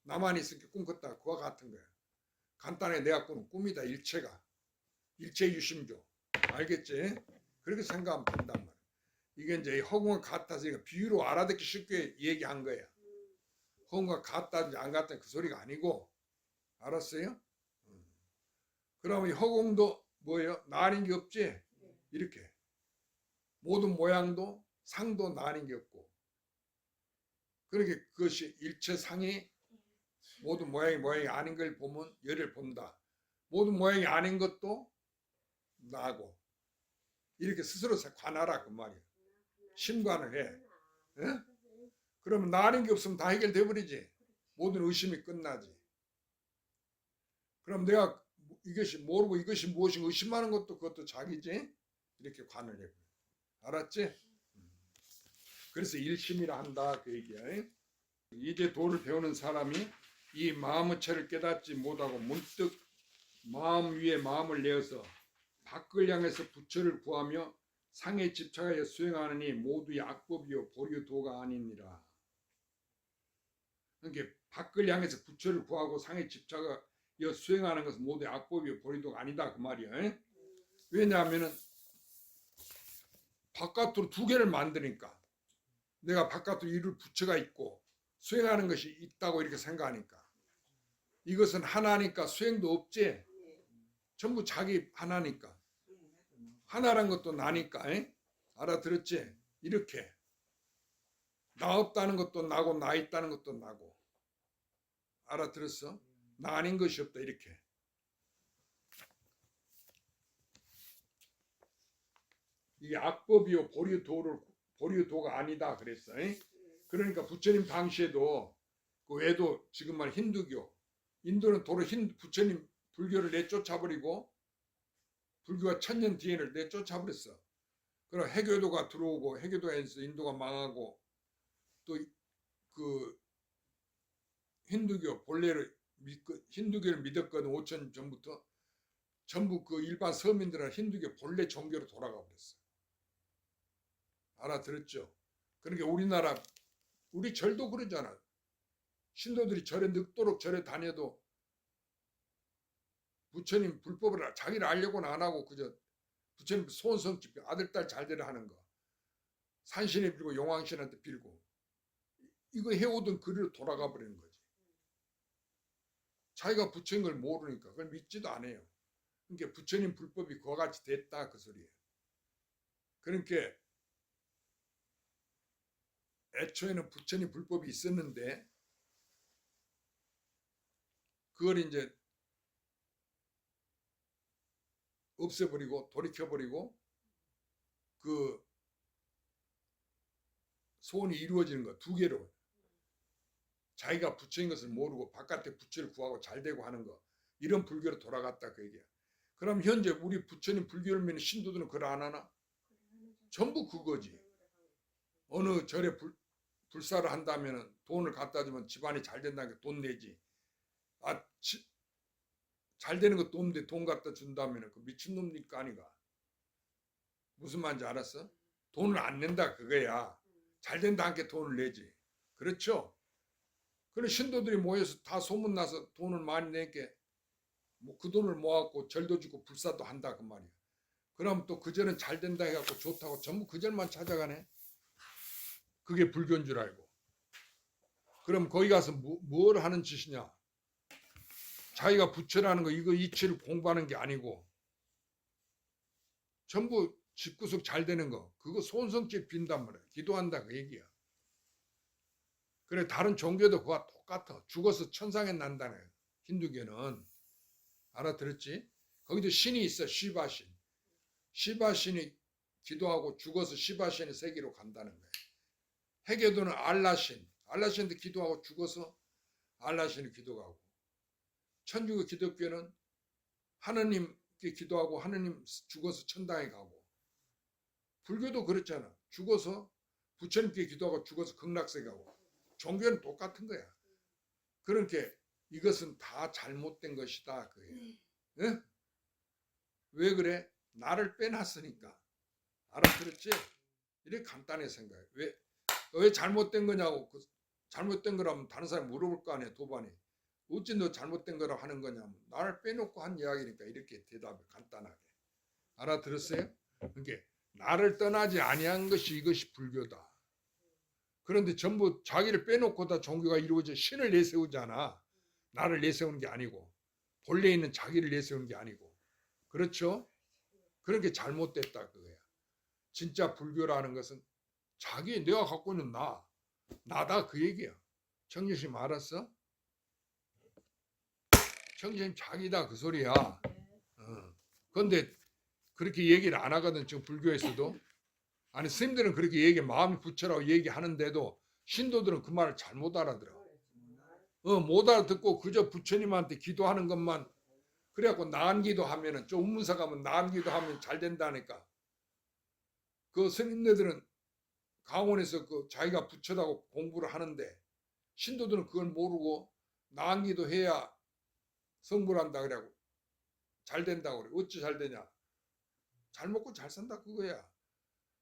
나만 있으니까 꿈 꿨다. 그와 같은 거야. 간단하게 내가 꾸는 꿈이다. 일체가. 일체 유심조. 알겠지? 그렇게 생각하면 된단 말이야. 이게 이제 허공과 같아서 비유로 알아듣기 쉽게 얘기한 거야. 허공과 같다든지 안 같다든지 그 소리가 아니고. 알았어요? 그러면 허공도 뭐예요? 나 아닌 게 없지? 이렇게. 모든 모양도 상도 나 아닌 게 없고. 그렇게 그것이 일체상이 모든 모양이 아닌 걸 보면 열을 본다. 모든 모양이 아닌 것도 나고. 이렇게 스스로 관하라 그 말이야. 심관을 해. 에? 그러면 나 아닌 게 없으면 다 해결돼 버리지. 모든 의심이 끝나지. 그럼 내가 이것이 모르고 이것이 무엇인가 의심하는 것도 그것도 자기지. 이렇게 관을 해. 알았지? 그래서 일심이라 한다 그 얘기야. 이제 도를 배우는 사람이 이 마음의 체를 깨닫지 못하고 문득 마음 위에 마음을 내어서 밖을 향해서 부처를 구하며 상에 집착하여 수행하느니 모두의 악법이요 보류 도가 아니니라. 그러니까 밖을 향해서 부처를 구하고 상에 집착하여 수행하는 것은 모두의 악법이요 보류도가 아니다 그 말이야. 왜냐하면은 바깥으로 두 개를 만드니까 내가 바깥으로 이룰 부처가 있고 수행하는 것이 있다고 이렇게 생각하니까 이것은 하나니까 수행도 없지. 전부 자기 하나니까. 하나란 것도 나니까. 알아들었지? 이렇게 나 없다는 것도 나고 나 있다는 것도 나고. 알아들었어? 나 아닌 것이 없다 이렇게. 이게 악법이요 보류도가 아니다 그랬어. 그러니까 부처님 당시에도 그 외도 지금 말 힌두교 인도는 도로 부처님 불교를 내쫓아버리고 불교가 1000년 뒤에를 내쫓아버렸어. 그럼 해교도가 들어오고 해교도에서 인도가 망하고 또 그 힌두교 본래를 힌두교를 믿었거든. 5000년 전부터 전부 그 일반 서민들은 힌두교 본래 종교로 돌아가 버렸어. 알아들었죠? 그러니까 우리나라 우리 절도 그러잖아. 신도들이 절에 늙도록 절에 다녀도 부처님 불법을 자기를 알려고는 안 하고 그저 부처님 소원성집 아들 딸 잘되라 하는 거 산신에 빌고 용왕신한테 빌고 이거 해오던 그리로 돌아가 버리는 거지. 자기가 부처인 걸 모르니까 그걸 믿지도 않아요. 그러니까 부처님 불법이 그와 같이 됐다 그 소리예요. 그러니까 애초에는 부처님 불법이 있었는데 그걸 이제 없애버리고 돌이켜버리고 그 소원이 이루어지는 거 두 개로 자기가 부처인 것을 모르고 바깥에 부처를 구하고 잘되고 하는 거 이런 불교로 돌아갔다 그 얘기야. 그럼 현재 우리 부처님 불교를 믿는 신도들은 그걸 안 하나? 전부 그거지. 어느 절에 불사를 한다면 돈을 갖다 주면 집안이 잘 된다는 게 돈 내지. 잘 되는 것도 없는데 돈 갖다 준다면 그 미친놈니까 아니가. 무슨 말인지 알았어? 돈을 안 낸다 그거야. 잘 된다 함께 돈을 내지. 그렇죠? 그래 신도들이 모여서 다 소문나서 돈을 많이 내게 그 돈을 모아갖고 절도 주고 불사도 한다 그 말이야. 그럼 또 그 절은 잘 된다 해갖고 좋다고 전부 그 절만 찾아가네. 그게 불교인 줄 알고. 그럼 거기 가서 뭘 하는 짓이냐? 자기가 부처라는 거 이거 이치를 공부하는 게 아니고 전부 집구석 잘 되는 거 그거 소원성집 빈단 말이야. 기도한다 그 얘기야. 그래 다른 종교도 그와 똑같아. 죽어서 천상에 난다네. 힌두교는. 알아들었지? 거기도 신이 있어. 시바신. 시바신이 기도하고 죽어서 시바신의 세계로 간다는 거야. 해교도는 알라신. 알라신도 기도하고 죽어서 알라신이 기도하고. 천주교 기독교는 하느님께 기도하고 하느님 죽어서 천당에 가고. 불교도 그렇잖아. 죽어서 부처님께 기도하고 죽어서 극락세 가고. 종교는 똑같은 거야. 그러니까 이것은 다 잘못된 것이다. 그게. 응? 왜 그래? 나를 빼놨으니까. 알아들었지? 이렇게 간단히 생각해. 왜 잘못된 거냐고. 잘못된 거라면 다른 사람이 물어볼 거 아니야. 도반이. 어찌 너 잘못된 거라고 하는 거냐면 나를 빼놓고 한 이야기니까 이렇게 대답을 간단하게. 알아들었어요? 그러니까 나를 떠나지 아니한 것이 이것이 불교다. 그런데 전부 자기를 빼놓고 다 종교가 이루어져 신을 내세우잖아. 나를 내세우는 게 아니고 본래 있는 자기를 내세우는 게 아니고. 그렇죠? 그렇게 잘못됐다 그거야. 진짜 불교라는 것은 자기 내가 갖고 있는 나다 그 얘기야. 청주심 알았어? 청주심 자기다 그 소리야. 그런데 그렇게 얘기를 안 하거든 지금 불교에서도. 아니 스님들은 그렇게 마음이 부처라고 얘기하는데도 신도들은 그 말을 잘못 알아들어. 못 알아듣고 그저 부처님한테 기도하는 것만 그래갖고 나은 기도하면은 좀 운문사 가면 나은 기도하면 잘 된다니까. 그 스님네들은 강원에서 그 자기가 부처라고 공부를 하는데 신도들은 그걸 모르고 나은 기도해야 성불한다 그래고 잘 된다고 그래. 어찌 잘 되냐? 잘 먹고 잘 산다 그거야.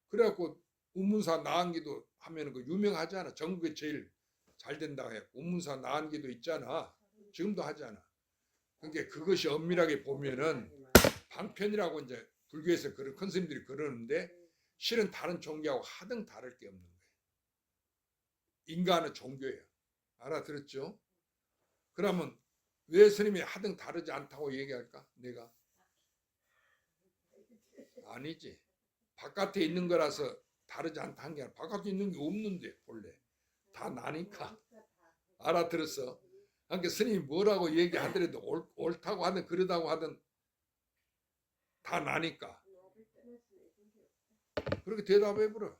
그래갖고 운문사 나은기도 하면은 그 유명하잖아. 전국에 제일 잘 된다고 해. 운문사 나은기도 있잖아. 지금도 하잖아. 그러니까 그것이 엄밀하게 보면은 방편이라고 이제 불교에서 그런 큰 스님들이 그러는데 실은 다른 종교하고 하등 다를 게 없는 거예요. 인간은 종교예요. 알아들었죠? 그러면 왜 스님이 하등 다르지 않다고 얘기할까? 내가 아니지. 바깥에 있는 거라서 다르지 않다 한 게 아니라 바깥에 있는 게 없는데 본래 다 나니까. 알아들었어? 그러니까 스님이 뭐라고 얘기하더라도 옳다고 하든 그러다고 하든 다 나니까 그렇게 대답해버려.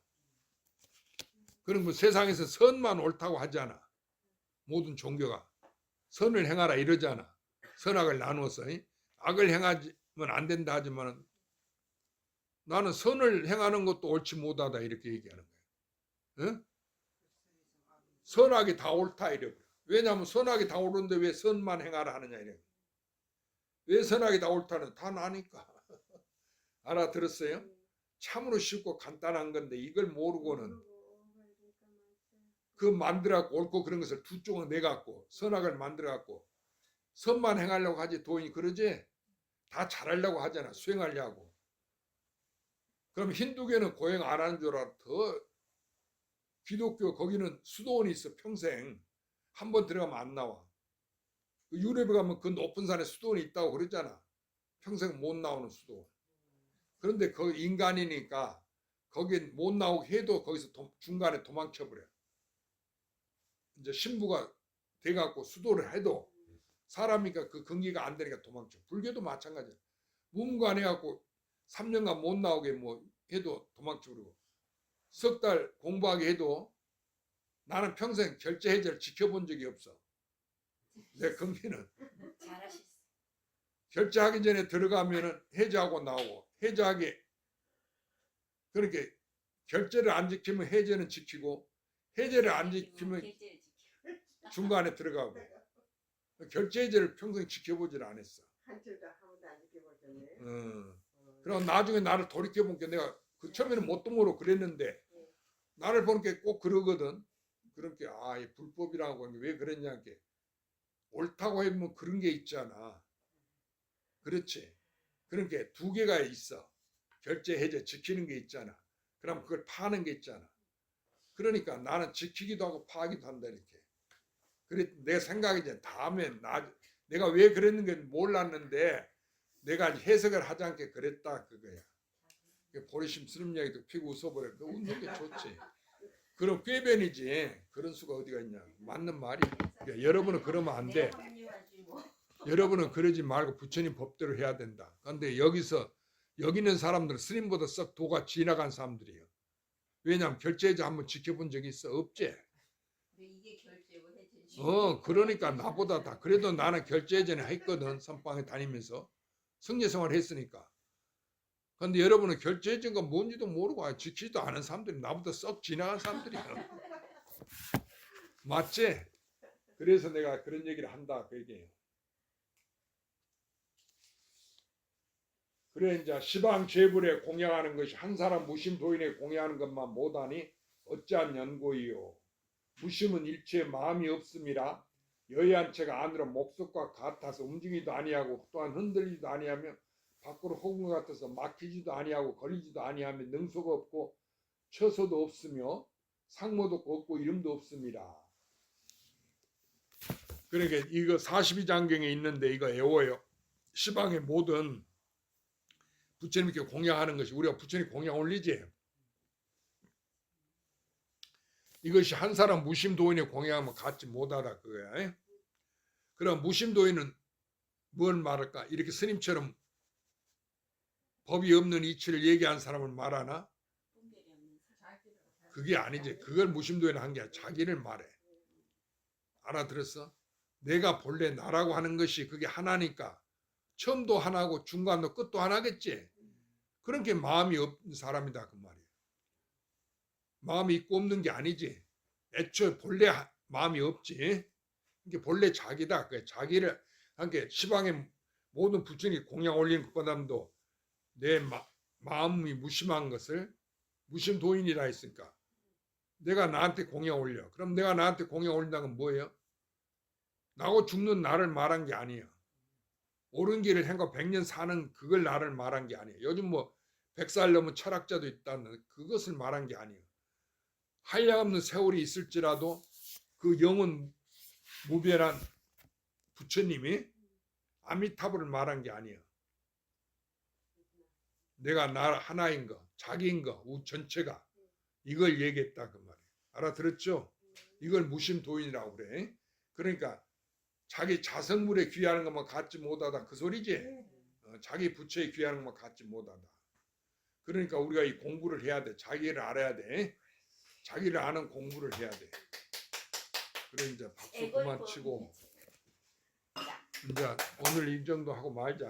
그럼 뭐 세상에서 선만 옳다고 하잖아. 모든 종교가 선을 행하라 이러잖아. 선악을 나누어서 악을 행하면 안 된다 하지만 나는 선을 행하는 것도 옳지 못하다 이렇게 얘기하는 거예요. 응? 선악이 다 옳다 이래. 왜냐하면 선악이 다 옳은데 왜 선만 행하라 하느냐 이래. 왜 선악이 다 옳다는 다 나니까. 알아들었어요? 참으로 쉽고 간단한 건데 이걸 모르고는 그 만들어갖고 옳고 그런 것을 두 쪽을 내갖고 선악을 만들어갖고 선만 행하려고 하지 도인이 그러지 다 잘하려고 하잖아. 수행하려고. 그럼 힌두교는 고행 안 하는 줄 알아. 더 기독교 거기는 수도원이 있어. 평생 한 번 들어가면 안 나와. 그 유럽에 가면 그 높은 산에 수도원이 있다고 그러잖아. 평생 못 나오는 수도원. 그런데 그 인간이니까 거기 못 나오게 해도 거기서 중간에 도망쳐버려. 이제 신부가 돼갖고 수도를 해도 사람이니까 그 근기가 안 되니까 도망쳐. 불교도 마찬가지야. 무문관 해갖고 3년간 못 나오게 뭐 해도 도망쳐버리고 석 달 공부하게 해도 나는 평생 결제 해제를 지켜본 적이 없어. 내 근기는 잘하셨어. 결제하기 전에 들어가면은 해제하고 나오고 해제하기 그렇게 결제를 안 지키면 해제는 지키고 해제를 안 지키면 결제를 지키고. 중간에 들어가고 결제 해제를 평생 지켜보질 않았어. 한 줄도 한 번도 안 지켜보셨네. 그럼 나중에 나를 돌이켜보니까 내가 그 처음에는 뭣도 모르고 그랬는데 나를 보니까 꼭 그러거든. 그렇게 아, 이 불법이라고 하는 게 왜 그랬냐 게 옳다고 하면 그런 게 있잖아. 그렇지. 그런 게 두 개가 있어. 결제 해제 지키는 게 있잖아. 그럼 그걸 파는 게 있잖아. 그러니까 나는 지키기도 하고 파기도 한다 이렇게. 그래 내 생각이 이제 다음에 내가 왜 그랬는지 몰랐는데 내가 해석을 하지 않게 그랬다 그거야. 보리심 스님 얘기도 피고 웃어버려. 너 웃는 게 좋지. 그럼 꾀변이지. 그런 수가 어디가 있냐. 맞는 말이. 그러니까 여러분은 그러면 안 돼. 여러분은 그러지 말고 부처님 법대로 해야 된다. 그런데 여기서 여기 있는 사람들은 스님보다 썩 도가 지나간 사람들이에요. 왜냐하면 결제해제 한번 지켜본 적이 있어? 없지. 이게 결제고 해제지. 그러니까 나보다 다. 그래도 나는 결제해제는 했거든. 선방에 다니면서 성례생활 했으니까. 근데 여러분은 결제해제가 뭔지도 모르고 지키지도 않은 사람들이 나보다 썩 지나간 사람들이야. 맞지? 그래서 내가 그런 얘기를 한다 그 얘기예요. 그래 이제 시방 제불에 공양하는 것이 한 사람 무심 도인에 공양하는 것만 못하니 어찌한 연고이요. 무심은 일체 마음이 없음이라 여의한 채가 안으로 목석과 같아서 움직이지도 아니하고 또한 흔들리지도 아니하며 밖으로 호금 같아서 막히지도 아니하고 걸리지도 아니하며 능소가 없고 처소도 없으며 상모도 없고 이름도 없습니다. 그러니까 이거 42장경에 있는데 이거 외워요. 시방의 모든 부처님께 공양하는 것이 우리가 부처님 공양 올리지. 이것이 한 사람 무심도인의 공양하면 갖지 못하다 그거야. 그럼 무심도인은 뭘 말할까? 이렇게 스님처럼 법이 없는 이치를 얘기한 사람을 말하나? 그게 아니지. 그걸 무심도인은 한 게 아니라 자기를 말해. 알아들었어? 내가 본래 나라고 하는 것이 그게 하나니까 처음도 하나고 중간도 끝도 하나겠지. 그런 게 마음이 없는 사람이다 그 말이야. 마음이 있고 없는 게 아니지. 애초에 본래 마음이 없지. 이게 본래 자기다. 자기를 함께 시방의 모든 부처님이 공양 올리는 것보다도 내 마음이 무심한 것을 무심도인이라 했으니까 내가 나한테 공양 올려. 그럼 내가 나한테 공양 올린다는 건 뭐예요? 나고 죽는 나를 말한 게 아니에요. 옳은 길을 행하고 100년 사는 그걸 나를 말한 게 아니에요. 요즘 뭐 100살 넘은 철학자도 있다는 그것을 말한 게 아니에요. 한량없는 세월이 있을지라도 그 영은 무변한 부처님이 아미타불을 말한 게 아니에요. 내가 나 하나인 거, 자기인 거, 전체가 이걸 얘기했다 그 말이에요. 알아들었죠? 이걸 무심도인이라고 그래. 그러니까 자기 자성물에 귀하는 것만 갖지 못하다 그 소리지. 자기 부처에 귀하는 것만 갖지 못하다. 그러니까 우리가 이 공부를 해야 돼. 자기를 알아야 돼. 자기를 아는 공부를 해야 돼. 그래 이제 박수 그만 치고 이제 오늘 이 정도 하고 말자.